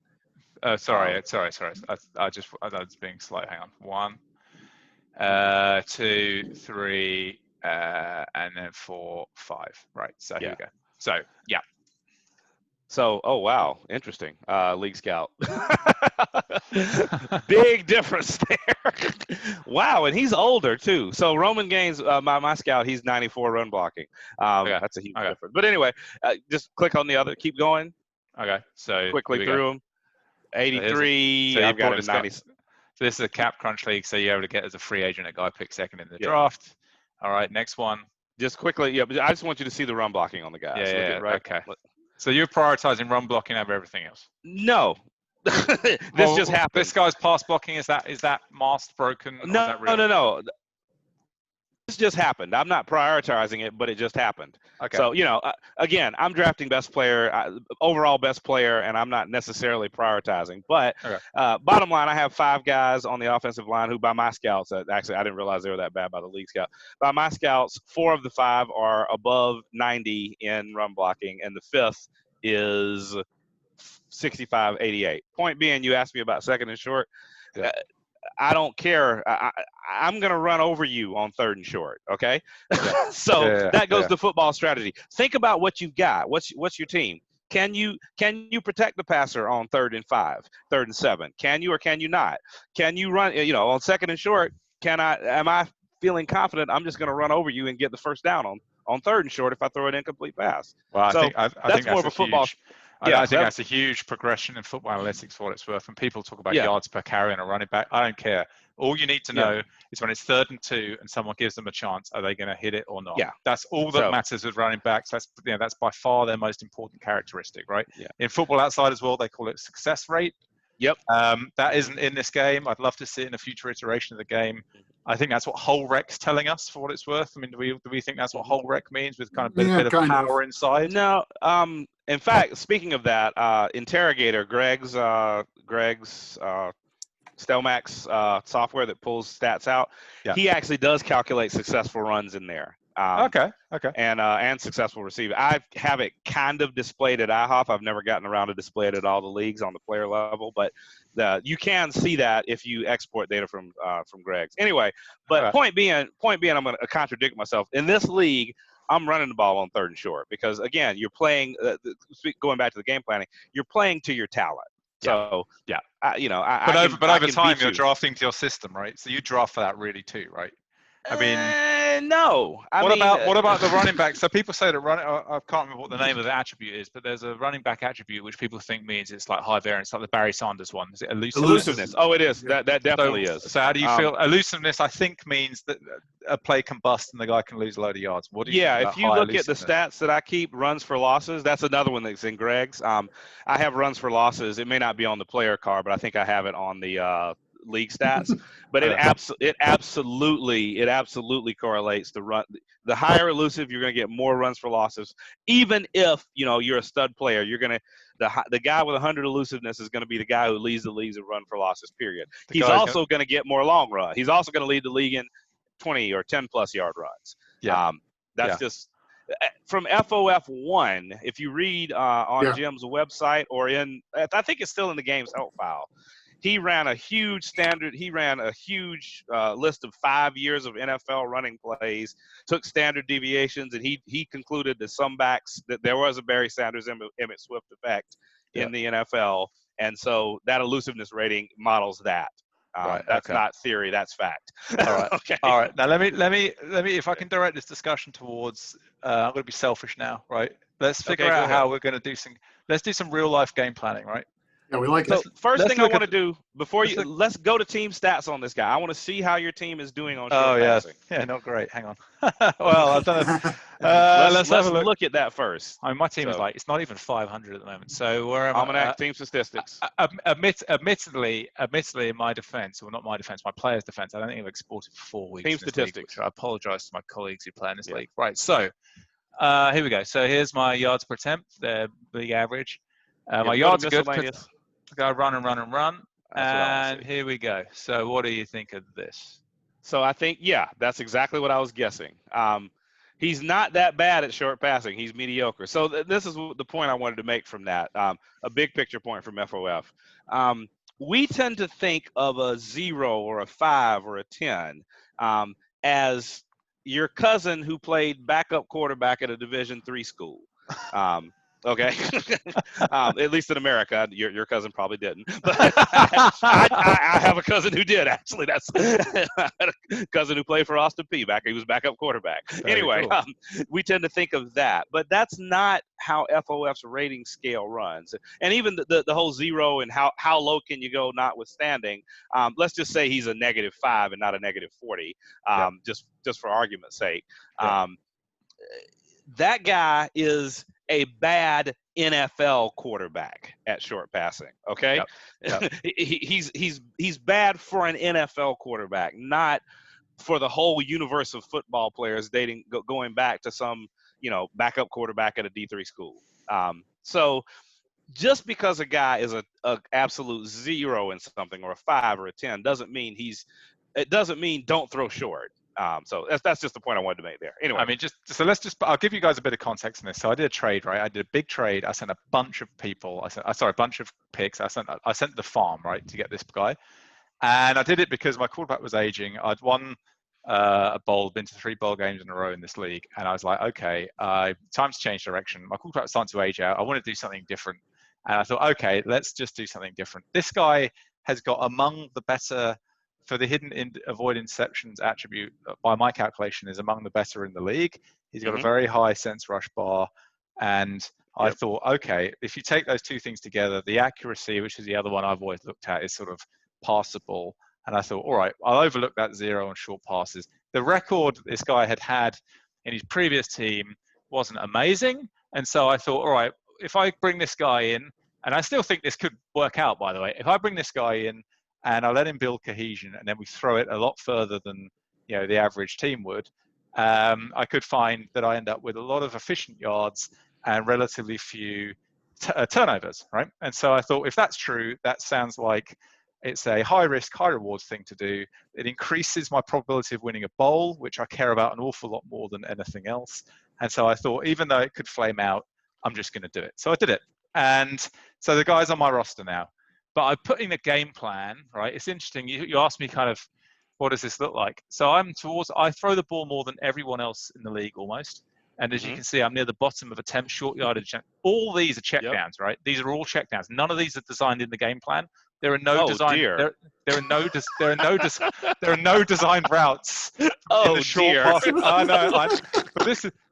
Sorry. I was being slight. Hang on. 1, 2, 3, and then 4, 5. Right. So here we go. So yeah. So, oh wow, interesting. League Scout. Big difference there. Wow, and he's older too. So Roman Gaines, my scout, he's 94 run blocking. That's a huge difference. But anyway, just click on the other. Keep going. Okay. So quickly through them. 83. So I've got a 90. So this is a cap crunch league, so you're able to get as a free agent a guy picked second in the draft. All right, next one. Just quickly, yeah. But I just want you to see the run blocking on the guys. Yeah. Right. Okay. So you're prioritizing run blocking over everything else? No. This just happened. This guy's pass blocking, is that mast broken? No. This just happened. I'm not prioritizing it, but it just happened. Okay. So, again, I'm drafting best player, overall best player, and I'm not necessarily prioritizing. But bottom line, I have 5 guys on the offensive line who, by my scouts, actually, I didn't realize they were that bad by the league scout. By my scouts, 4 of the 5 are above 90 in run blocking, and the 5th is 65, 88. Point being, you asked me about second and short. Yeah. I don't care. I'm going to run over you on 3rd and short. Okay. So that goes to football strategy. Think about what you've got. What's your team? Can you protect the passer on 3rd and 5, 3rd and 7? Can you or can you not? Can you run? On 2nd and short? Am I feeling confident? I'm just going to run over you and get the first down on 3rd and short if I throw an incomplete pass. Well, I think more of a football. I think that's a huge progression in football analytics for what it's worth. When people talk about yards per carry and a running back, I don't care. All you need to know is when it's 3rd and 2 and someone gives them a chance, are they going to hit it or not? Yeah. That's all that matters with running backs. That's by far their most important characteristic, right? Yeah. In Football Outsiders world, they call it success rate. Yep. That isn't in this game. I'd love to see it in a future iteration of the game. I think that's what whole rec's telling us for what it's worth. I mean, do we think that's what whole rec means with kind of a bit of power inside? No. In fact, speaking of that, Interrogator, Greg's Stelmax software that pulls stats out, he actually does calculate successful runs in there. Okay. And successful receiving. I have it kind of displayed at IHOP. I've never gotten around to display it at all the leagues on the player level, but you can see that if you export data from Greg's. Anyway, but point being, I'm going to contradict myself. In this league, I'm running the ball on 3rd and short because, again, you're playing. Going back to the game planning, you're playing to your talent. So but over time, you're drafting to your system, right? So you draft for that really too, right? I mean, no. What about the running back? So people say that I can't remember what the name of the attribute is, but there's a running back attribute which people think means it's like high variance, like the Barry Sanders one. Is it elusiveness? Oh, it is. That definitely is. So how do you feel? Elusiveness, I think, means that a play can bust and the guy can lose a load of yards. What do you think if you look at the stats that I keep, runs for losses, that's another one that's in Greg's. I have runs for losses. It may not be on the player card, but I think I have it on the league stats. But it absolutely correlates to run. The higher elusive, you're going to get more runs for losses. Even if you're a stud player, you're going to the guy with 100 elusiveness is going to be the guy who leads the leagues in run for losses. Period. He's also going to get more long run. He's also going to lead the league in 20 or 10 plus yard runs. That's just from FOF1. If you read on Jim's website or I think it's still in the game's help file. He ran a huge list of 5 years of NFL running plays, took standard deviations, and he concluded that some backs that there was a Barry Sanders, Emmitt Swift effect in the NFL, and so that elusiveness rating models that. That's not theory, that's fact. All right. Okay. All right. Now let me if I can direct this discussion towards I'm going to be selfish now, right? Let's figure out how we're going to let's do some real life game planning, right? Yeah, we like so it. First thing I want to do before let's go to team stats on this guy. I want to see how your team is doing on short passing. Yeah, not great. Hang on. Well, I've done let's have let's a look. look at that first. I mean, my team is So- like, it's not even 500 at the moment. So where am I? Almanac team statistics. Admittedly, in my defense, or not my defense, my player's defense, I don't think I've exported for 4 weeks. Team in this statistics. league, which I apologize to my colleagues who play in this Yeah. league. Right, so here we go. So here's my yards per attempt, the league average. My yards are good. Miscellaneous. Go run and run and run. That's what I wanna And see. here we go. So what do you think of this? So I think, yeah, that's exactly what I was guessing. He's not that bad at short passing. He's mediocre. So this is the point I wanted to make from that. A big picture point from FOF. We tend to think of a 0 or a 5 or a 10 as your cousin who played backup quarterback at a Division III school. Okay, at least in America, your cousin probably didn't. But I have a cousin who did, actually. That's I had a cousin who played for Austin P. He was backup quarterback. Very Anyway, cool. we tend to think of that, but that's not how FOF's rating scale runs. And even the whole 0 and how low can you go, notwithstanding. Let's just say he's a -5 and not a -40, just for argument's sake. Yeah. That guy is a bad NFL quarterback at short passing. Okay, Yep. he's bad for an NFL quarterback, not for the whole universe of football players going back to some backup quarterback at a D3 school. So just because a guy is a absolute 0 in something or a 5 or a 10 doesn't mean don't throw short. So that's just the point I wanted to make there. Anyway, I mean, I'll give you guys a bit of context in this. So I did a trade, right? I did a big trade. I sent a bunch of people. A bunch of picks. I sent the farm, right, to get this guy. And I did it because my quarterback was aging. I'd won a bowl, been to 3 bowl games in a row in this league. And I was like, okay, time to change direction. My quarterback was starting to age out. I want to do something different. And I thought, okay, let's just do something different. This guy has got among the better, for the hidden avoid interceptions attribute, by my calculation, is among the better in the league. He's got a very high sense rush bar. And I thought, okay, if you take those two things together, the accuracy, which is the other one I've always looked at, is sort of passable. And I thought, all right, I'll overlook that 0 on short passes. The record this guy had in his previous team wasn't amazing. And so I thought, all right, if I bring this guy in, and I still think this could work out, by the way, if I bring this guy in, and I let him build cohesion, and then we throw it a lot further than the average team would, I could find that I end up with a lot of efficient yards and relatively few turnovers, right? And so I thought, if that's true, that sounds like it's a high risk, high reward thing to do. It increases my probability of winning a bowl, which I care about an awful lot more than anything else. And so I thought, even though it could flame out, I'm just going to do it. So I did it. And so the guy's on my roster now. But I put in a game plan, right? It's interesting. You asked me kind of, what does this look like? So I throw the ball more than everyone else in the league almost. And as you can see, I'm near the bottom of attempts, short yardage. All these are checkdowns, right? These are all checkdowns. None of these are designed in the game plan. There are no design. There are no designed routes in the short pass. I know.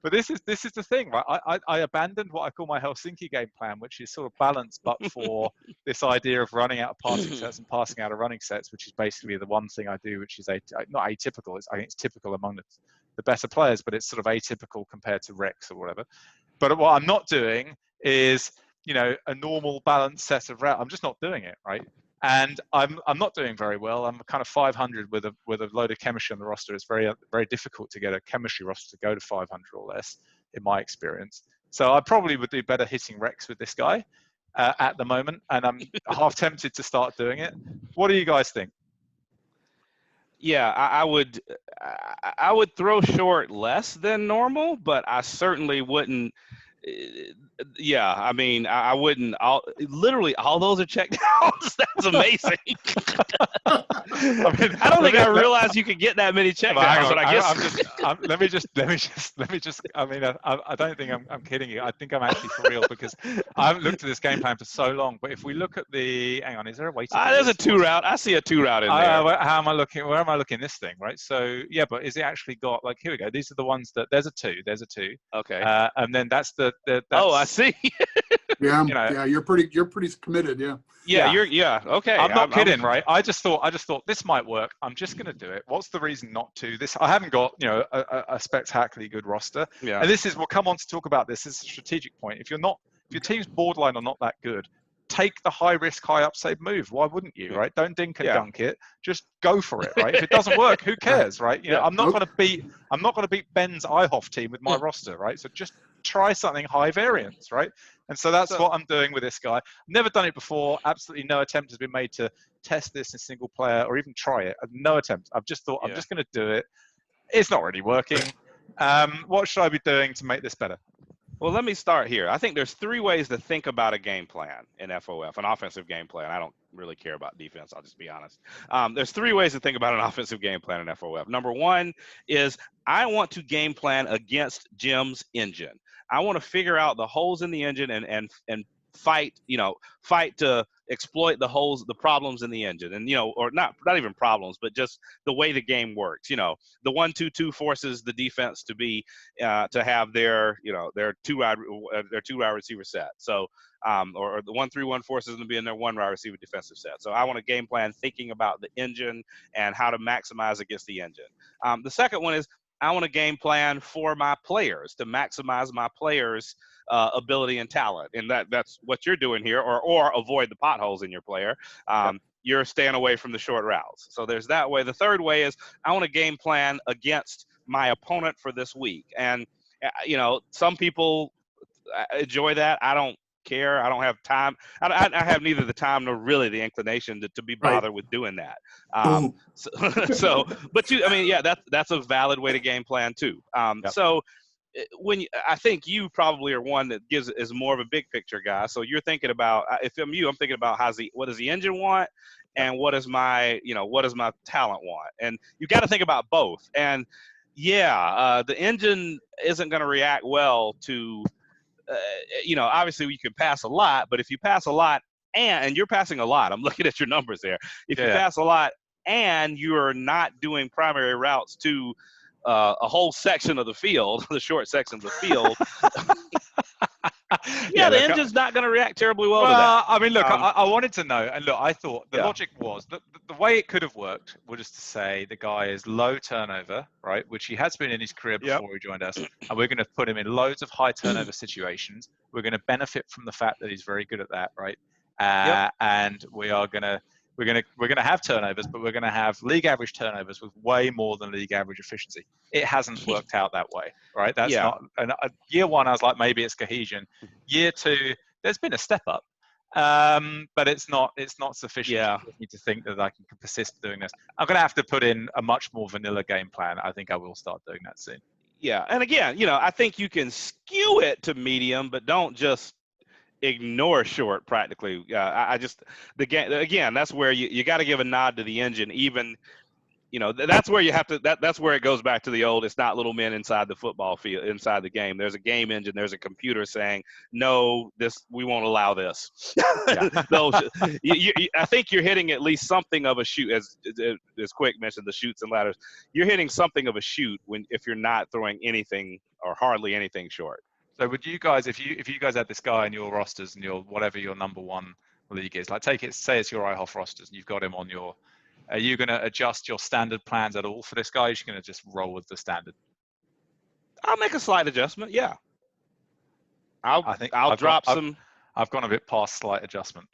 But this is the thing, right? I abandoned what I call my Helsinki game plan, which is sort of balanced, but for this idea of running out of passing sets and passing out of running sets, which is basically the one thing I do, which is not atypical. I think it's typical among the better players, but it's sort of atypical compared to Rex or whatever. But what I'm not doing is, a normal balanced set of routes. I'm just not doing it, right? And I'm not doing very well. I'm kind of 500 with a load of chemistry on the roster. It's very, very difficult to get a chemistry roster to go to 500 or less, in my experience. So I probably would do better hitting Rex with this guy at the moment, and I'm half tempted to start doing it. What do you guys think? Yeah, I would throw short less than normal, but I certainly wouldn't. Yeah, I mean, I wouldn't. Literally, all those are checkdowns. That's amazing. I don't think I realized you could get that many checkdowns. But I guess let me just. I mean, I don't think I'm kidding you. I think I'm actually for real, because I haven't looked at this game plan for so long. But if we look at hang on, is there a way to? There's a 2 route. I see a 2 route in there. How am I looking? Where am I looking? This thing, right? So yeah, but is it actually got here we go. These are the ones that there's a 2. Okay. And then that's I see. Yeah, You know, yeah, you're pretty committed. Yeah. Okay. I'm not kidding, right? I just thought this might work. I'm just going to do it. What's the reason not to? I haven't got, a spectacularly good roster. Yeah. And we'll come on to talk about this. This is a strategic point. If your team's borderline or not that good, take the high risk, high upside move. Why wouldn't you, right? Don't dink and dunk it. Just go for it, right? If it doesn't work, who cares, right? I'm not going to beat Ben's IHOF team with my roster, right? So just try something high variance, right? And so that's what I'm doing with this guy. I've never done it before. Absolutely no attempt has been made to test this in single player or even try it. No attempt. I've just thought I'm just going to do it. It's not really working. What should I be doing to make this better? Well, let me start here. I think there's 3 ways to think about a game plan in FOF, an offensive game plan. I don't really care about defense. I'll just be honest. There's 3 ways to think about an offensive game plan in FOF. Number 1 is I want to game plan against Jim's engine. I want to figure out the holes in the engine and fight to exploit the problems in the engine, and or not even problems, but just the way the game works. The 1-2-2 forces the defense to be to have their their two wide receiver set. So or the 1-3-1 forces them to be in their 1 wide receiver defensive set. So I want a game plan thinking about the engine and how to maximize against the engine. The second one is I want a game plan for my players to maximize my players' ability and talent, and that's what you're doing here, or avoid the potholes in your player. You're staying away from the short routes. So there's that way. The third way is I want a game plan against my opponent for this week, and some people enjoy that. I don't care. I don't have time. I have neither the time nor really the inclination to be bothered with doing that. But that's a valid way to game plan too. So I think you probably are one that is more of a big picture guy. So you're thinking about, if I'm you, I'm thinking about what does the engine want, and what does my talent want, and you got to think about both. And the engine isn't going to react well to. Obviously you can pass a lot, but if you pass a lot and you're passing a lot, I'm looking at your numbers there. If you pass a lot and you're not doing primary routes to a whole section of the field, the short section of the field, the engine's not going to react terribly well to that. I mean, look, I wanted to know, and look, I thought the logic was that the way it could have worked was just to say the guy is low turnover, right, which he has been in his career before he joined us, and we're going to put him in loads of high turnover situations. We're going to benefit from the fact that he's very good at that, right? And we're going to have turnovers, but we're going to have league average turnovers with way more than league average efficiency. It hasn't worked out that way, right? That's not. And year 1, I was like, maybe it's cohesion. Year 2, there's been a step up, but it's not sufficient for me to think that I can persist doing this. I'm going to have to put in a much more vanilla game plan. I think I will start doing that soon. Yeah, and again, I think you can skew it to medium, but don't just ignore short practically. The game again, that's where you got to give a nod to the engine. Even that's where you have to. That's where it goes back to the old. It's not little men inside the football field, inside the game. There's a game engine. There's a computer saying, no, we won't allow this. I think you're hitting at least something of a shoot, as Quik mentioned, the shoots and ladders. You're hitting something of a shoot if you're not throwing anything or hardly anything short. So would you guys, if you guys had this guy in your rosters and whatever your number 1 league is, like say it's your IHOF rosters and you've got him on your, are you going to adjust your standard plans at all for this guy? Or are you going to just roll with the standard? I'll make a slight adjustment. Yeah. I'll drop some. I've gone a bit past slight adjustment.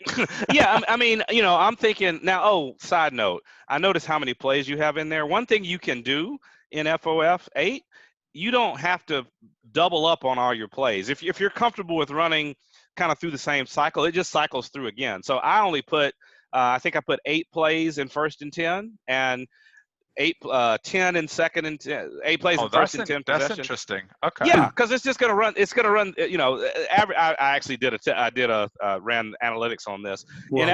I'm thinking now. Side note, I noticed how many plays you have in there. One thing you can do in FOF 8, you don't have to double up on all your plays. If you're comfortable with running kind of through the same cycle, it just cycles through again. So I only put, I think I put 8 plays in 1st and 10, and 10 in 2nd and 10, 8 plays in 1st and 10 possession. That's interesting. Okay. Yeah, because it's just going to run. It's going to run. I actually ran analytics on this. Well,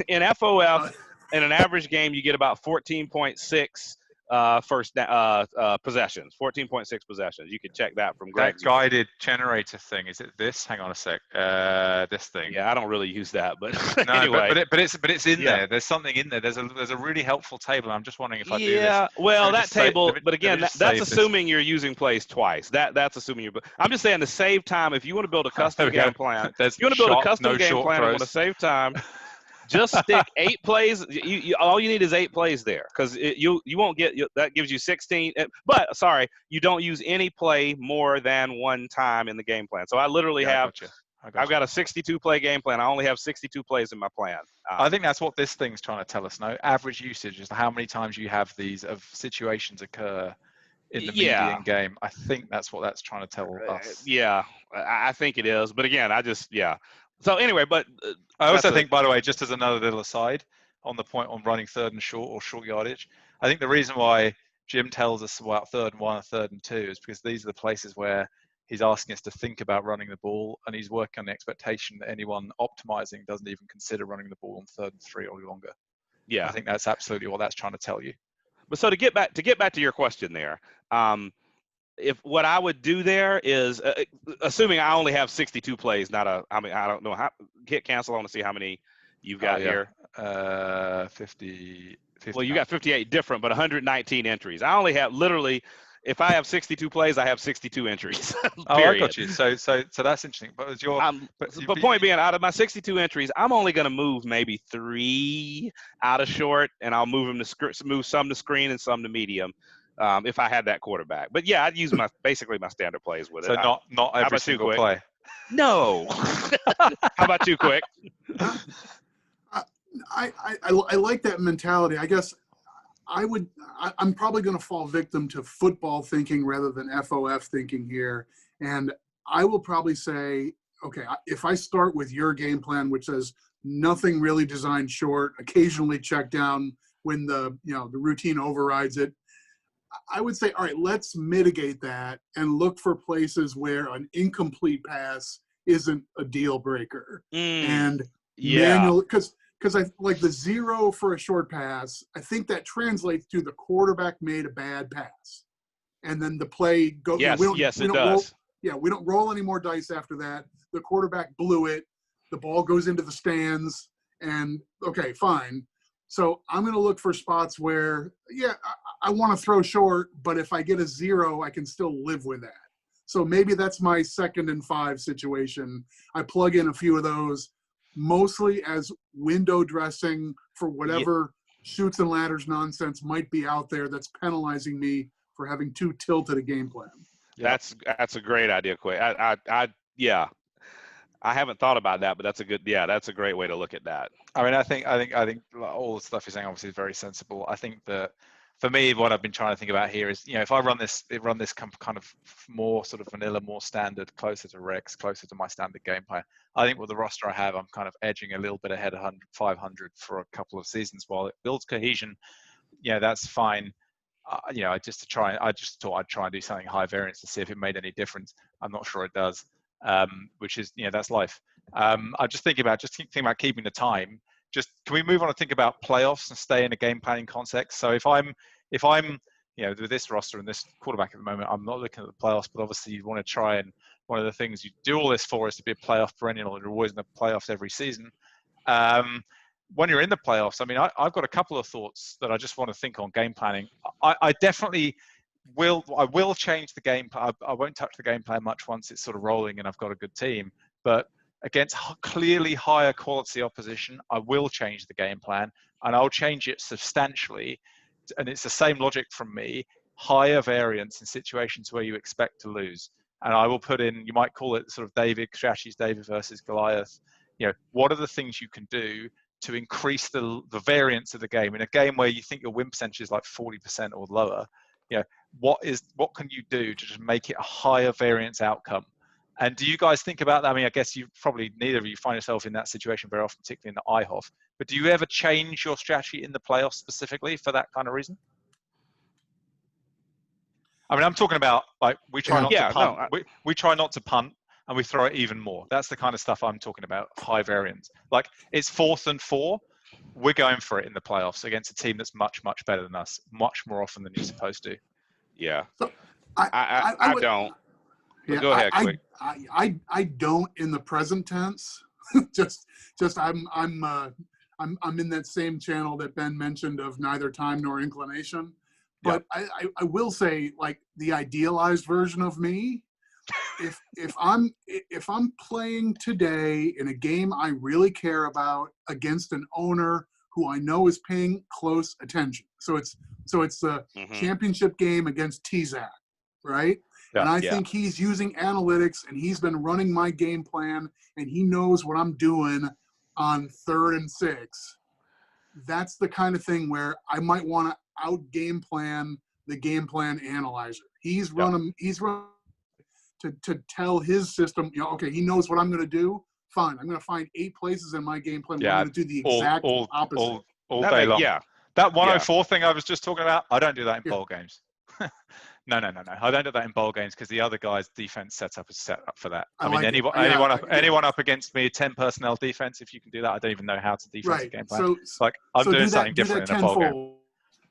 in FOF, in an average game, you get about 14.6 possessions, 14.6 possessions. You can check that from That Greg's. guided generator thing, is it this? Hang on a sec. This thing. Yeah, I don't really use that, but No, anyway. but it's in Yeah. there. There's something in there. There's a really helpful table. I'm just wondering if I do this. Yeah, well, Let me that just save- table, let me- but let me again, just that's save this. assuming you're using plays twice. That's assuming you're. I'm just saying to save time. If you want to build a There custom we go. game plan, There's if you want to build a shot, custom no game short plan and want to throws. save time, just stick 8 plays. All you need is 8 plays there, because you won't get that gives you 16. But sorry, you don't use any play more than one time in the game plan. So I literally have. I've got a 62 play game plan. I only have 62 plays in my plan. I think that's what this thing's trying to tell us. No, average usage is how many times you have these of situations occur in the median game. I think that's what that's trying to tell us. Yeah, I think it is. But again, So anyway, but I also think, by the way, just as another little aside on the point on running third and short or short yardage, I think the reason why Jim tells us about 3rd and 1 and 3rd and 2 is because these are the places where he's asking us to think about running the ball, and he's working on the expectation that anyone optimizing doesn't even consider running the ball on 3rd and 3 or longer. Yeah, I think that's absolutely what that's trying to tell you. But so to get back to your question there, if what I would do there is, assuming I only have 62 plays, I don't know how, hit cancel. I want to see how many you've got here. 50. Well, you got 58 different, but 119 entries. I only have literally, if I have 62 plays, I have 62 entries. Oh, I got you. So that's interesting. But as your but point being, out of my 62 entries, I'm only going to move maybe 3 out of short, and I'll move them to move some to screen and some to medium, if I had that quarterback. But yeah, I'd use basically my standard plays with it. So not every single play. No. How about you, Quik? I like that mentality. I guess I'm probably going to fall victim to football thinking rather than FOF thinking here. And I will probably say, okay, if I start with your game plan, which says nothing really designed short, occasionally check down when the routine overrides it, I would say, all right, let's mitigate that and look for places where an incomplete pass isn't a deal breaker. And manual, because I like the 0 for a short pass. I think that translates to the quarterback made a bad pass, and then the play goes. Yes, it does. We don't roll any more dice after that. The quarterback blew it. The ball goes into the stands, and okay, fine. So I'm going to look for spots where, I want to throw short, but if I get a 0, I can still live with that. So maybe that's my 2nd and 5 situation. I plug in a few of those, mostly as window dressing for whatever shoots and ladders nonsense might be out there that's penalizing me for having too tilted a game plan. That's a great idea, Quik. I haven't thought about that, but that's a great way to look at that. I mean, I think all the stuff you're saying obviously is very sensible. I think that for me, what I've been trying to think about here is, if I run this kind of more sort of vanilla, more standard, closer to Rex, closer to my standard game plan. I think with the roster I have, I'm kind of edging a little bit ahead of 500 for a couple of seasons. While it builds cohesion, that's fine. I just thought I'd try and do something high variance to see if it made any difference. I'm not sure it does, which is, that's life. I'm just thinking about keeping the time. Can we move on and think about playoffs and stay in a game planning context? So if I'm with this roster and this quarterback at the moment, I'm not looking at the playoffs, but obviously you want to try, and one of the things you do all this for is to be a playoff perennial, and you're always in the playoffs every season. When you're in the playoffs, I mean, I've got a couple of thoughts that I just want to think on game planning. I definitely will change the game. I won't touch the game plan much once it's sort of rolling and I've got a good team, but against clearly higher quality opposition, I will change the game plan, and I'll change it substantially. And it's the same logic from me: higher variance in situations where you expect to lose. And I will put in, you might call it sort of David versus Goliath. What are the things you can do to increase the variance of the game in a game where you think your win percentage is like 40% or lower? What can you do to just make it a higher variance outcome? And do you guys think about that? I mean, I guess you probably, neither of you find yourself in that situation very often, particularly in the IHOF. But do you ever change your strategy in the playoffs specifically for that kind of reason? I mean, I'm talking about like we try not to punt. No, we try not to punt, and we throw it even more. That's the kind of stuff I'm talking about. High variance. Like it's 4th and 4. we're going for it in the playoffs against a team that's much, much better than us, much more often than you're supposed to. Yeah. So I don't. Yeah, Go ahead, Quick. I don't in the present tense. just I'm in that same channel that Ben mentioned of neither time nor inclination. But I will say, like, the idealized version of me, if I'm playing today in a game I really care about against an owner who I know is paying close attention. So it's a championship game against T-Zac, right? Yeah, and I think he's using analytics, and he's been running my game plan, and he knows what I'm doing on 3rd and 6. That's the kind of thing where I might want to out game plan the game plan analyzer. He's running to tell his system, okay, he knows what I'm going to do. Fine, I'm going to find 8 places in my game plan where I'm going to do the exact opposite. All day long. Yeah. That 104 thing I was just talking about, I don't do that in bowl games. No. I don't do that in bowl games because the other guy's defense setup is set up for that. Anyone up against me, 10 personnel defense, if you can do that, I don't even know how to defense a game plan. I'm doing something different in a bowl game.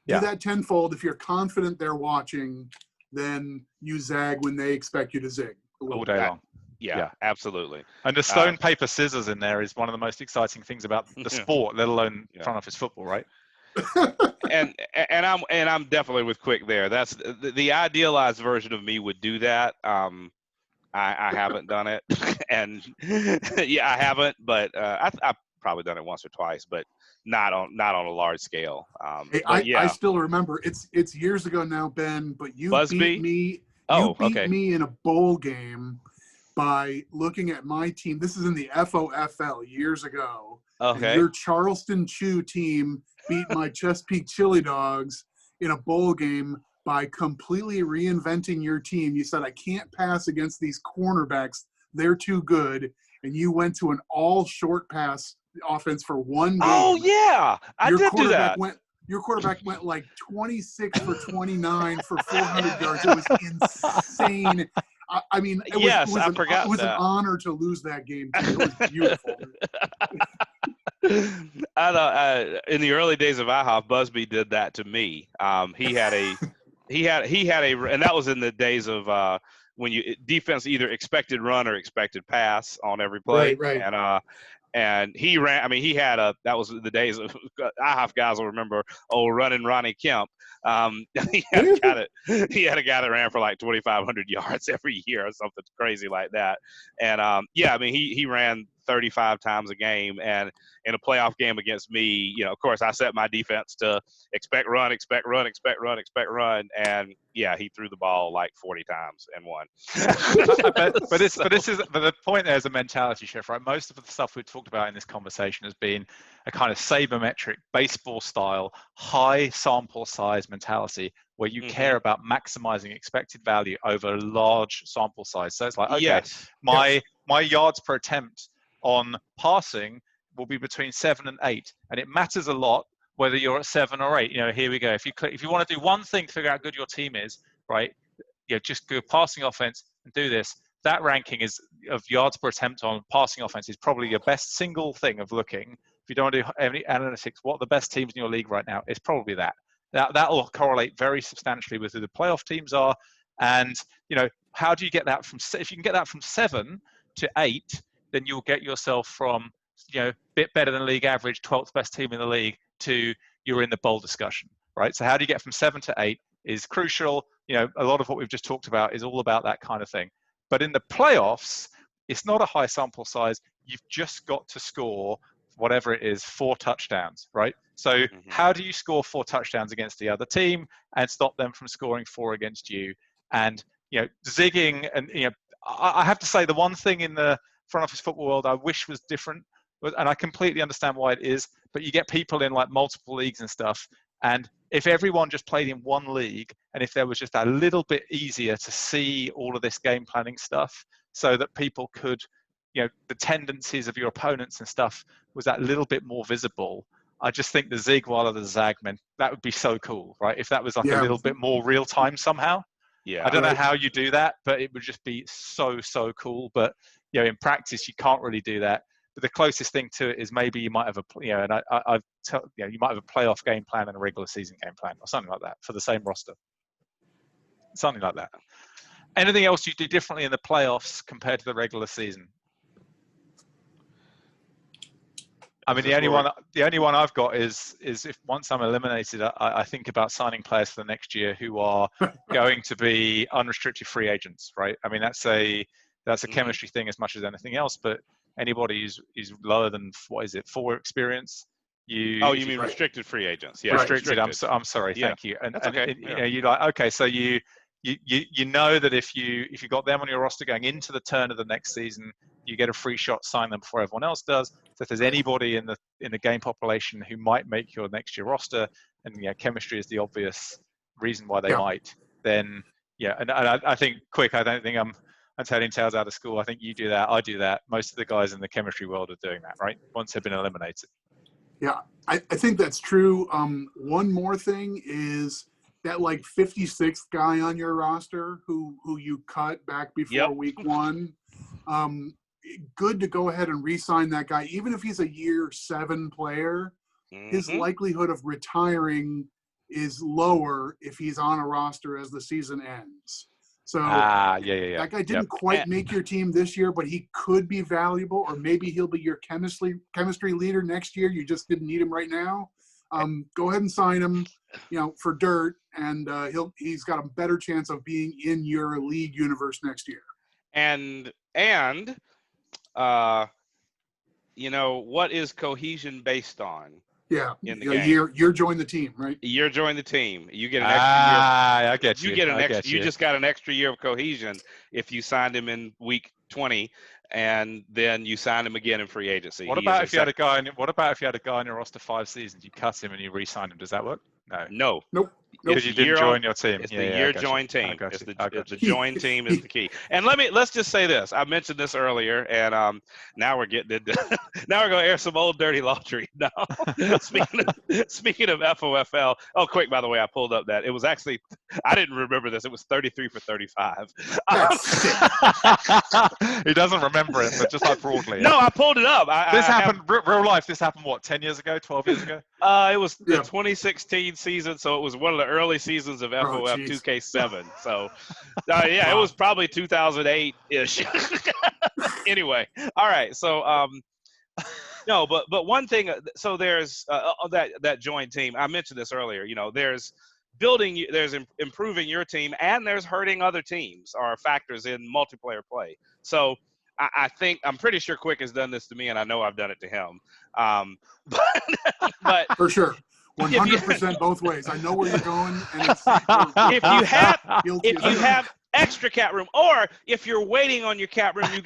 Do that tenfold. If you're confident they're watching, then you zag when they expect you to zig. All day long. Yeah, absolutely. And the stone, paper, scissors in there is one of the most exciting things about the sport, let alone front office football, right? and I'm definitely with Quick there. That's the idealized version of me would do that. I haven't done it, and I haven't, but I've probably done it once or twice, but not on a large scale. I still remember it's years ago now, Ben. But you beat me. You beat me in a bowl game by looking at my team. This is in the FOFL years ago. Okay. And your Charleston Chew team beat my Chesapeake Chili Dogs in a bowl game by completely reinventing your team. You said, I can't pass against these cornerbacks. They're too good. And you went to an all short pass offense for one game. Oh, yeah. I did do that. Your quarterback went like 26 for 29 for 400 yards. It was insane. I mean, it was an honor to lose that game, too. It was beautiful. I thought in the early days of IHOP, Busby did that to me. He had a, and that was in the days of when defense either expected run or expected pass on every play. Right. And he ran. I mean, that was the days of IHOP guys will remember old running Ronnie Kemp. He had a guy that ran for like 2,500 yards every year or something crazy like that. And I mean, he ran 35 times a game, and in a playoff game against me, of course I set my defense to expect run, and he threw the ball like 40 times and won. but the point there is a mentality shift, right? Most of the stuff we've talked about in this conversation has been a kind of sabermetric, baseball style, high sample size mentality where you care about maximizing expected value over a large sample size. So it's like, okay, my yards per attempt on passing will be between 7 and 8, and it matters a lot whether you're at 7 or 8. Here we go. If you want to do one thing to figure out how good your team is, right? Just go passing offense and do this. That ranking of yards per attempt on passing offense is probably your best single thing of looking. If you don't want to do any analytics, what are the best teams in your league right now? It's probably that. That will correlate very substantially with who the playoff teams are. And how do you get that if you can get that from 7 to 8, then you'll get yourself from bit better than league average, 12th best team in the league, to you're in the bowl discussion, right? So how do you get from 7 to 8 is crucial. A lot of what we've just talked about is all about that kind of thing. But in the playoffs, it's not a high sample size. You've just got to score whatever it is, 4 touchdowns, right? So how do you score 4 touchdowns against the other team and stop them from scoring 4 against you? And zigging, and I have to say the one thing in the front office football world I wish was different, and I completely understand why it is, but you get people in like multiple leagues and stuff, and if everyone just played in one league, and if there was just a little bit easier to see all of this game planning stuff so that people could, the tendencies of your opponents and stuff was that little bit more visible, I just think the zig while the zag, that would be so cool, right? If that was like a little bit more real time somehow. I don't know how you do that, but it would just be so cool. But in practice, you can't really do that. But the closest thing to it is maybe you might have you might have a playoff game plan and a regular season game plan or something like that for the same roster. Something like that. Anything else you do differently in the playoffs compared to the regular season? I mean, the only one I've got is if once I'm eliminated, I think about signing players for the next year who are going to be unrestricted free agents, right? I mean, that's a chemistry thing as much as anything else. But anybody who's lower than 4 experience, you mean restricted free agents? Yeah, restricted. I'm sorry. Yeah. Thank you. And, That's okay. you're like, okay, so you know that if you got them on your roster going into the turn of the next season, you get a free shot, sign them before everyone else does. So if there's anybody in the game population who might make your next year roster, and chemistry is the obvious reason why they might, then and I think Quik, I don't think I'm telling tales out of school. I think you do that, I do that. Most of the guys in the chemistry world are doing that, right? Once they've been eliminated. Yeah, I think that's true. One more thing is that 56th guy on your roster who you cut back before week 1. Good to go ahead and re-sign that guy, even if he's a year 7 player. His likelihood of retiring is lower if he's on a roster as the season ends. So that guy didn't quite make your team this year, but he could be valuable, or maybe he'll be your chemistry leader next year. You just didn't need him right now. Go ahead and sign him, for dirt, and he's got a better chance of being in your league universe next year. And what is cohesion based on? Yeah, in the game. You're join the team, right? You're join the team. You get an extra year. I get you. You get an extra. You just got an extra year of cohesion if you signed him in week 20, and then you signed him again in free agency. What about if you had a guy on your roster 5 seasons? You cut him and you re-sign him. Does that work? No. Nope. Because you didn't join your team. It's the year join team. It's the join team is the key. And let's just say this. I mentioned this earlier, and now we're getting into now we're going to air some old dirty laundry. Now, speaking of FOFL. Oh, quick, by the way, I pulled up that it was actually, I didn't remember this. It was 33 for 35. He doesn't remember it, but just broadly. No, I pulled it up. Real life. This happened 10 years ago, 12 years ago. It was the 2016 season, so it was one of the early seasons of FOF 2K7. So, it was probably 2008-ish. Anyway, all right. So, no, but one thing. So there's that joint team. I mentioned this earlier. There's there's improving your team, and there's hurting other teams are factors in multiplayer play. So I'm pretty sure Quik has done this to me, and I know I've done it to him. But for sure. 100% both ways. I know where you're going, and if you have extra cap room, or if you're waiting on your cap room, you've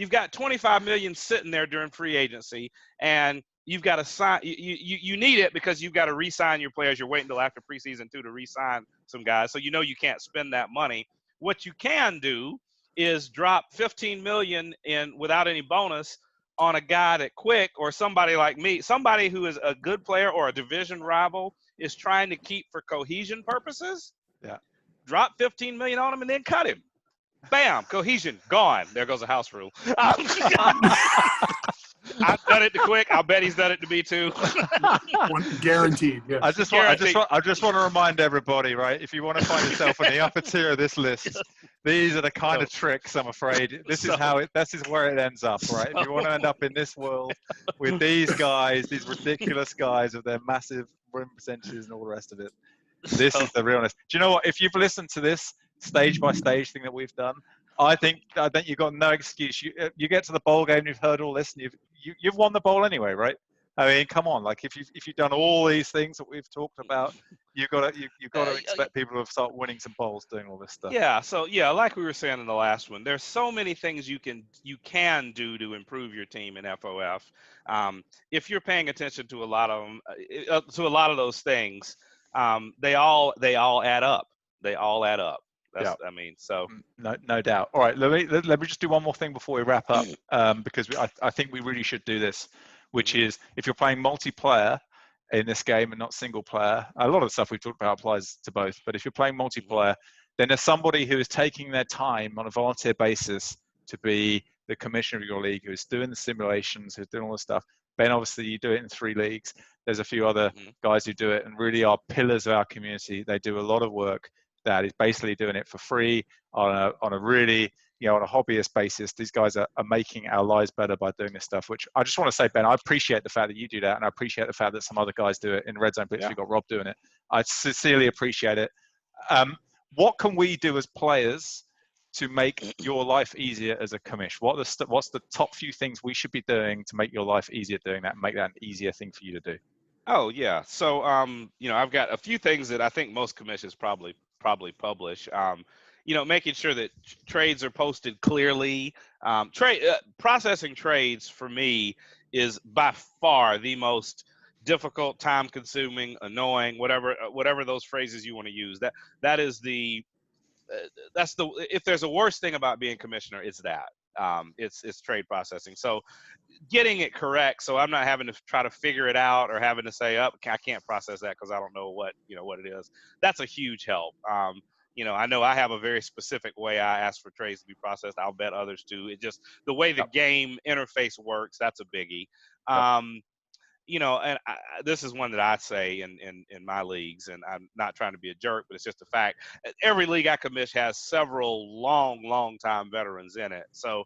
got 25 million sitting there during free agency, and you've got to sign. You need it because you've got to re-sign your players. You're waiting until after preseason 2 to re-sign some guys, so you can't spend that money. What you can do is drop 15 million in without any bonus on a guy that Quik or somebody like me, somebody who is a good player or a division rival is trying to keep for cohesion purposes. Yeah. Drop 15 million on him and then cut him. Bam, cohesion gone. There goes a house rule. I've done it to Quik. I'll bet he's done it to me too. Guaranteed. Yes. I just want to remind everybody, right? If you want to find yourself in the upper tier of this list, these are the kind of tricks. I'm afraid this is where it ends up, right? If you want to end up in this world with these guys, these ridiculous guys with their massive win percentages and all the rest of it, this is the realness. Do you know what? If you've listened to this stage by stage thing that we've done, I think you've got no excuse. You get to the bowl game, you've heard all this, and you've won the bowl anyway, right? I mean, come on. Like if you've done all these things that we've talked about, you've got to expect people to start winning some bowls doing all this stuff. Yeah. So like we were saying in the last one, there's so many things you can do to improve your team in FOF. If you're paying attention to a lot of them, to a lot of those things, they all add up. They all add up. I mean, so no doubt. All right, let me just do one more thing before we wrap up, because I think we really should do this, which is if you're playing multiplayer in this game and not single player, a lot of the stuff we've talked about applies to both. But if you're playing multiplayer, then there's somebody who is taking their time on a volunteer basis to be the commissioner of your league, who's doing the simulations, who's doing all this stuff. Ben, obviously, you do it in 3 leagues. There's a few other guys who do it and really are pillars of our community. They do a lot of work that is basically doing it for free on a really, on a hobbyist basis. These guys are making our lives better by doing this stuff, which I just want to say, Ben, I appreciate the fact that you do that, and I appreciate the fact that some other guys do it. In Red Zone Blitz, we've got Rob doing it. I sincerely appreciate it. What can we do as players to make your life easier as a commish? What's the top few things we should be doing to make your life easier doing that and make that an easier thing for you to do? Oh yeah. So I've got a few things that I think most commissions probably publish. Making sure that trades are posted clearly. Processing trades for me is by far the most difficult, time-consuming, annoying, whatever those phrases you want to use. That is if there's a worst thing about being commissioner, it's that. It's trade processing. So getting it correct, so I'm not having to try to figure it out or having to say, I can't process that because I don't know what it is. That's a huge help. I know I have a very specific way I ask for trades to be processed. I'll bet others do. It just the way the game interface works, that's a biggie. And this is one that I say in my leagues, and I'm not trying to be a jerk, but it's just a fact. Every league I commish has several long time veterans in it. So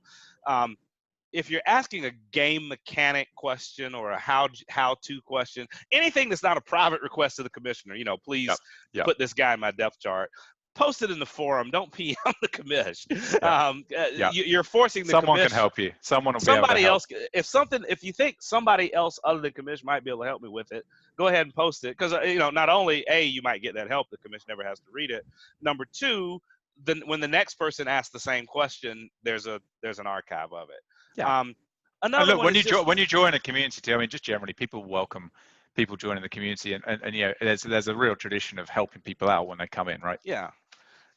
if you're asking a game mechanic question or a how-to question, anything that's not a private request to the commissioner, please put this guy in my depth chart. Post it in the forum. Don't PM the commish. You're forcing the someone commish. Can help you. Someone will somebody be able to help. else. If you think somebody else other than commish might be able to help me with it, go ahead and post it. Because not only you might get that help, the commish never has to read it. Number two, when the next person asks the same question, there's an archive of it. Yeah. Another look, one when you join a community too, I mean, just generally, people welcome people joining the community, and there's a real tradition of helping people out when they come in, right?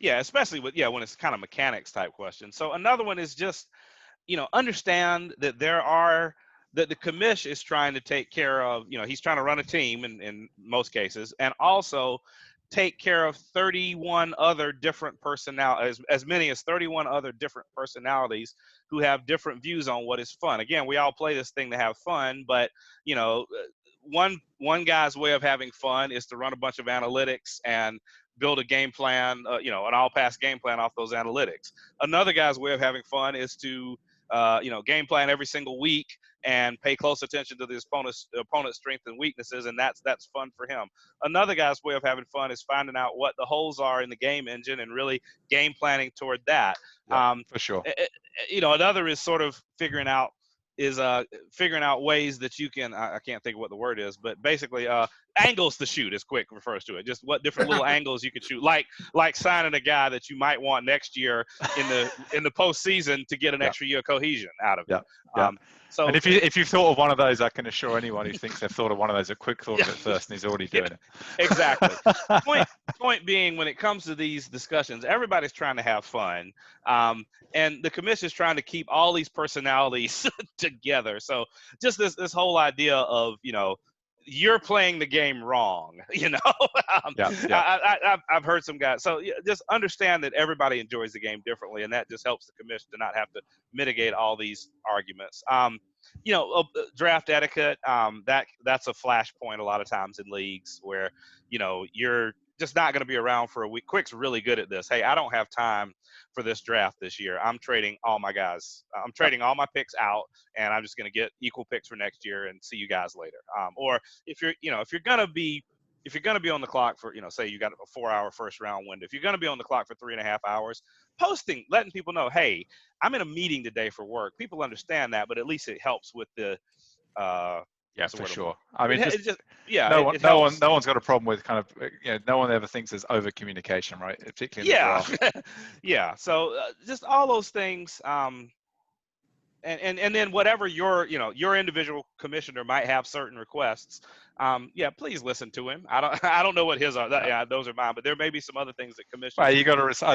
Yeah, especially when it's kind of mechanics type questions. So another one is just, understand that that the commish is trying to take care of, he's trying to run a team in most cases, and also take care of 31 other different personalities, as many as 31 other different personalities who have different views on what is fun. Again, we all play this thing to have fun, but one guy's way of having fun is to run a bunch of analytics and build a game plan, an all-pass game plan off those analytics. Another guy's way of having fun is to, game plan every single week and pay close attention to the opponent's strengths and weaknesses, and that's fun for him. Another guy's way of having fun is finding out what the holes are in the game engine and really game planning toward that. For sure. Another is sort of figuring out ways that you can, I can't think of what the word is, but basically angles to shoot, as Quik refers to it. Just what different little angles you could shoot, like signing a guy that you might want next year in the postseason to get an extra year cohesion out of it. So, and if you've thought of one of those, I can assure anyone who thinks they've thought of one of those, a Quik thought of it first, and he's already doing it. Exactly. Point being, when it comes to these discussions, everybody's trying to have fun, and the commission is trying to keep all these personalities together. So just this whole idea of you're playing the game wrong. I've heard some guys. So just understand that everybody enjoys the game differently, and that just helps the commission to not have to mitigate all these arguments. Draft etiquette. That's a flashpoint a lot of times in leagues where you're just not going to be around for a week. Quik's really good at this. Hey, I don't have time for this draft this year. I'm trading all my guys. I'm trading all my picks out, and I'm just going to get equal picks for next year and see you guys later. Or if you're going to be on the clock for, say you got a 4-hour first round window, if you're going to be on the clock for 3.5 hours, letting people know, hey, I'm in a meeting today for work. People understand that, but at least it helps with the, for sure. I mean, no one's got a problem with kind of, no one ever thinks there's over communication, right? Particularly in the draft. Yeah. So just all those things, and then whatever your individual commissioner might have certain requests. Please listen to him. I don't know what his are. Those are mine, but there may be some other things that commissioners. Well, I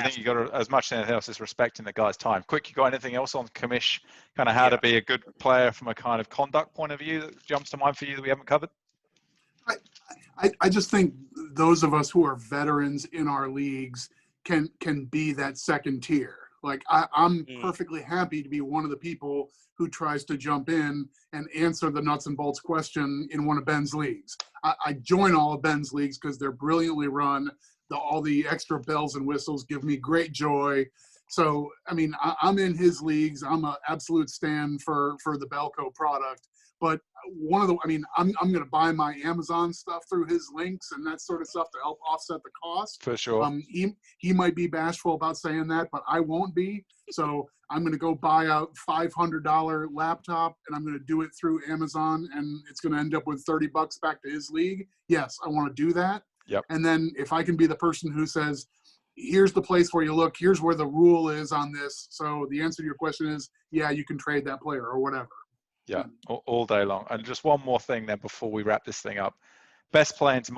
think you got to, as much as anything else, is respecting the guy's time. Quik, you got anything else on commish? Kind of how to be a good player from a kind of conduct point of view that jumps to mind for you that we haven't covered? I just think those of us who are veterans in our leagues can be that second tier. Like I'm Mm. perfectly happy to be one of the people who tries to jump in and answer the nuts and bolts question in one of Ben's leagues. I join all of Ben's leagues because they're brilliantly run. All the extra bells and whistles give me great joy. So, I mean, I'm in his leagues. I'm an absolute stan for the Belco product. But I'm going to buy my Amazon stuff through his links and that sort of stuff to help offset the cost. For sure. He might be bashful about saying that, but I won't be. So I'm going to go buy a $500 laptop and I'm going to do it through Amazon, and it's going to end up with $30 back to his league. Yes, I want to do that. Yep. And then if I can be the person who says, here's the place where you look, here's where the rule is on this. So the answer to your question is, yeah, you can trade that player or whatever. Yeah, all day long. And just one more thing then before we wrap this thing up. Best play into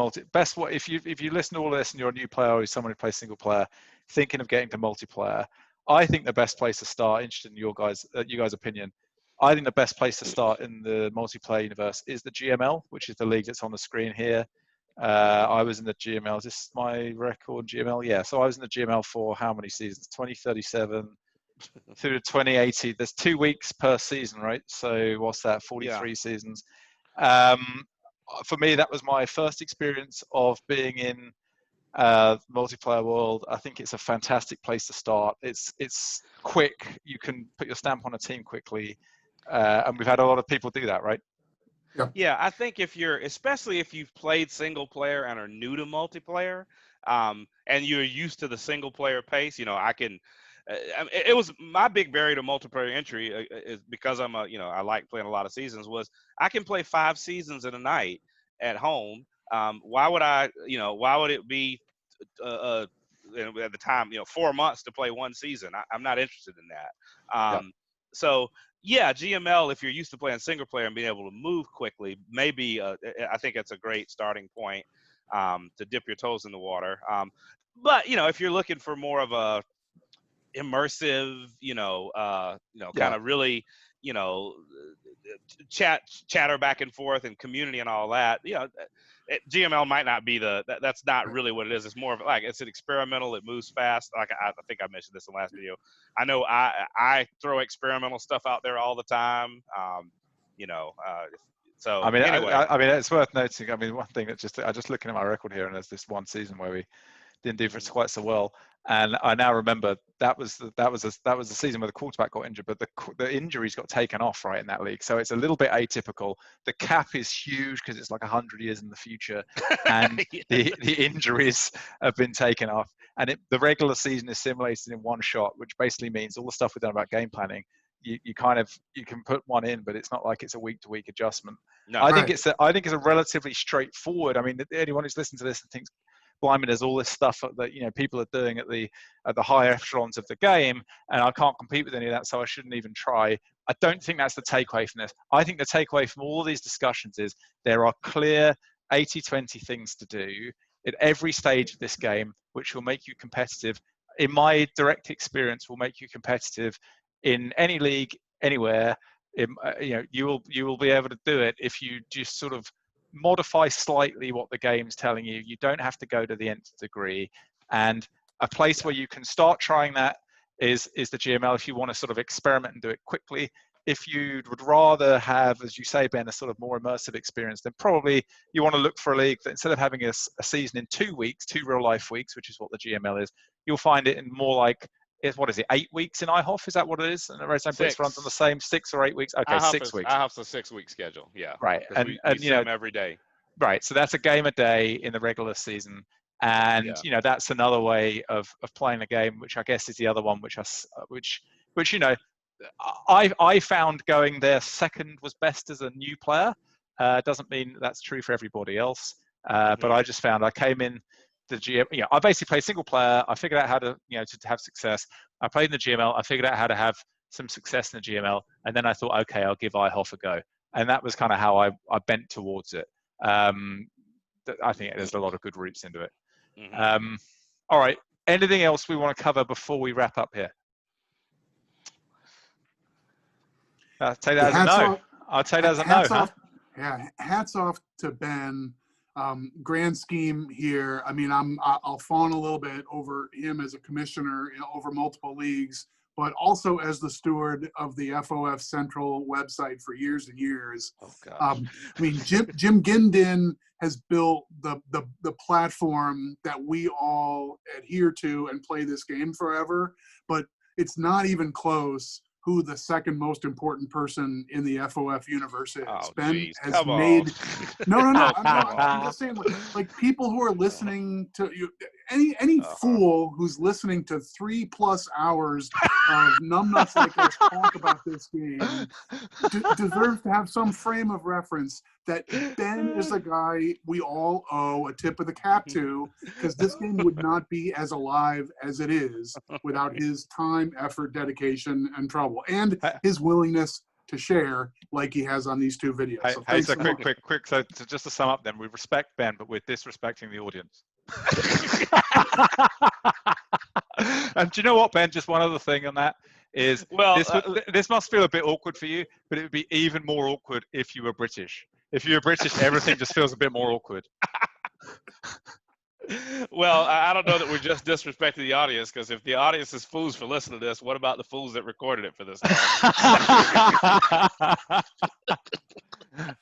if you listen to all of this and you're a new player or someone who plays single player, thinking of getting to multiplayer, I think the best place to start, interested in you guys' opinion, I think the best place to start in the multiplayer universe is the GML, which is the league that's on the screen here. I was in the GML. Is this my record GML? Yeah. So I was in the GML for how many seasons? 2037 through to 2080. There's 2 weeks per season, right? So what's that? 43 seasons. For me, that was my first experience of being in multiplayer world. I think it's a fantastic place to start. It's quick. You can put your stamp on a team quickly, and we've had a lot of people do that, right? Yeah, I think especially if you've played single player and are new to multiplayer, and you're used to the single player pace, it was my big barrier to multiplayer entry is because I like playing a lot of seasons, was I can play 5 seasons in a night at home. Why would it be at the time, 4 months to play one season? I'm not interested in that. So yeah, GML, if you're used to playing single player and being able to move quickly, maybe I think it's a great starting point to dip your toes in the water. But if you're looking for more of a immersive, kind of really, chatter back and forth and community and all that, GML might not be that's not really what it is. It's more of like, it's an experimental, it moves fast. Like I think I mentioned this in the last video. I know I throw experimental stuff out there all the time. So I mean, anyway. I mean, it's worth noting. I mean, one thing that I'm just looking at my record here, and there's this one season where we didn't do it quite so well, and I now remember that was the season where the quarterback got injured, but the injuries got taken off right in that league, so it's a little bit atypical. The cap is huge because it's like 100 years in the future, and the injuries have been taken off, and the regular season is simulated in one shot, which basically means all the stuff we've done about game planning, you can put one in, but it's not like it's a week-to-week adjustment. No, I think it's a relatively straightforward. I mean, anyone who's listened to this and thinks, blimey, there's all this stuff that people are doing at the higher echelons of the game, and I can't compete with any of that, so I shouldn't even try. I don't think that's the takeaway from this. I think the takeaway from all of these discussions is there are clear 80-20 things to do at every stage of this game, which will make you competitive. In my direct experience, will make you competitive in any league, anywhere. You will be able to do it if you just sort of modify slightly what the game's telling you. You don't have to go to the nth degree, and a place where you can start trying that is the GML if you want to sort of experiment and do it quickly. If you would rather have, as you say, Ben, a sort of more immersive experience, then probably you want to look for a league that instead of having a season in 2 weeks, 2 real life weeks, which is what the GML is, you'll find it in more like, 8 weeks in IHOF? Is that what it is? And the Red Zone Blitz runs on the same 6 or 8 weeks. Okay, 6 weeks. IHOF's a 6-week schedule. Yeah. Right, and we sim every day. Right, so that's a game a day in the regular season, and that's another way of playing the game, which I guess is the other one, which I found going there second was best as a new player. Doesn't mean that's true for everybody else, but I just found I came in the GM. I basically played single player. I figured out how to to have success. I played in the GML. I figured out how to have some success in the GML, and then I thought, okay, I'll give IHOF a go, and that was kind of how I bent towards it. I think there's a lot of good roots into it. All right. Anything else we want to cover before we wrap up here? I'll take that as a no. I'll take that as a no, huh? Yeah, hats off to Ben grand scheme here, I mean, I'll fawn a little bit over him as a commissioner over multiple leagues, but also as the steward of the FOF Central website for years and years. Oh gosh. I mean, Jim Gindin has built the platform that we all adhere to and play this game forever, but it's not even close who the second most important person in the FOF universe is. Oh, Ben geez. has Come made on. no. I'm just saying, like people who are listening to you, any fool who's listening to 3+ hours of numbnuts like us talk about this game deserves to have some frame of reference that Ben is a guy we all owe a tip of the cap to, because this game would not be as alive as it is without his time, effort, dedication, and trouble, and his willingness to share like he has on these 2 videos. So quick. So just to sum up then, we respect Ben, but we're disrespecting the audience. And do you know what, Ben? Just one other thing on that is, this must feel a bit awkward for you, but it would be even more awkward if you were British. If you were British, everything just feels a bit more awkward. Well, I don't know that we're just disrespecting the audience, because if the audience is fools for listening to this, what about the fools that recorded it for this time?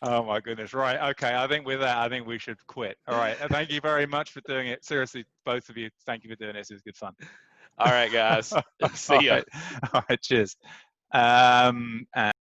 Oh my goodness. Right. Okay. I think with that, I think we should quit. All right. Thank you very much for doing it. Seriously, both of you, thank you for doing this. It was good fun. All right, guys. See ya. All right. Cheers.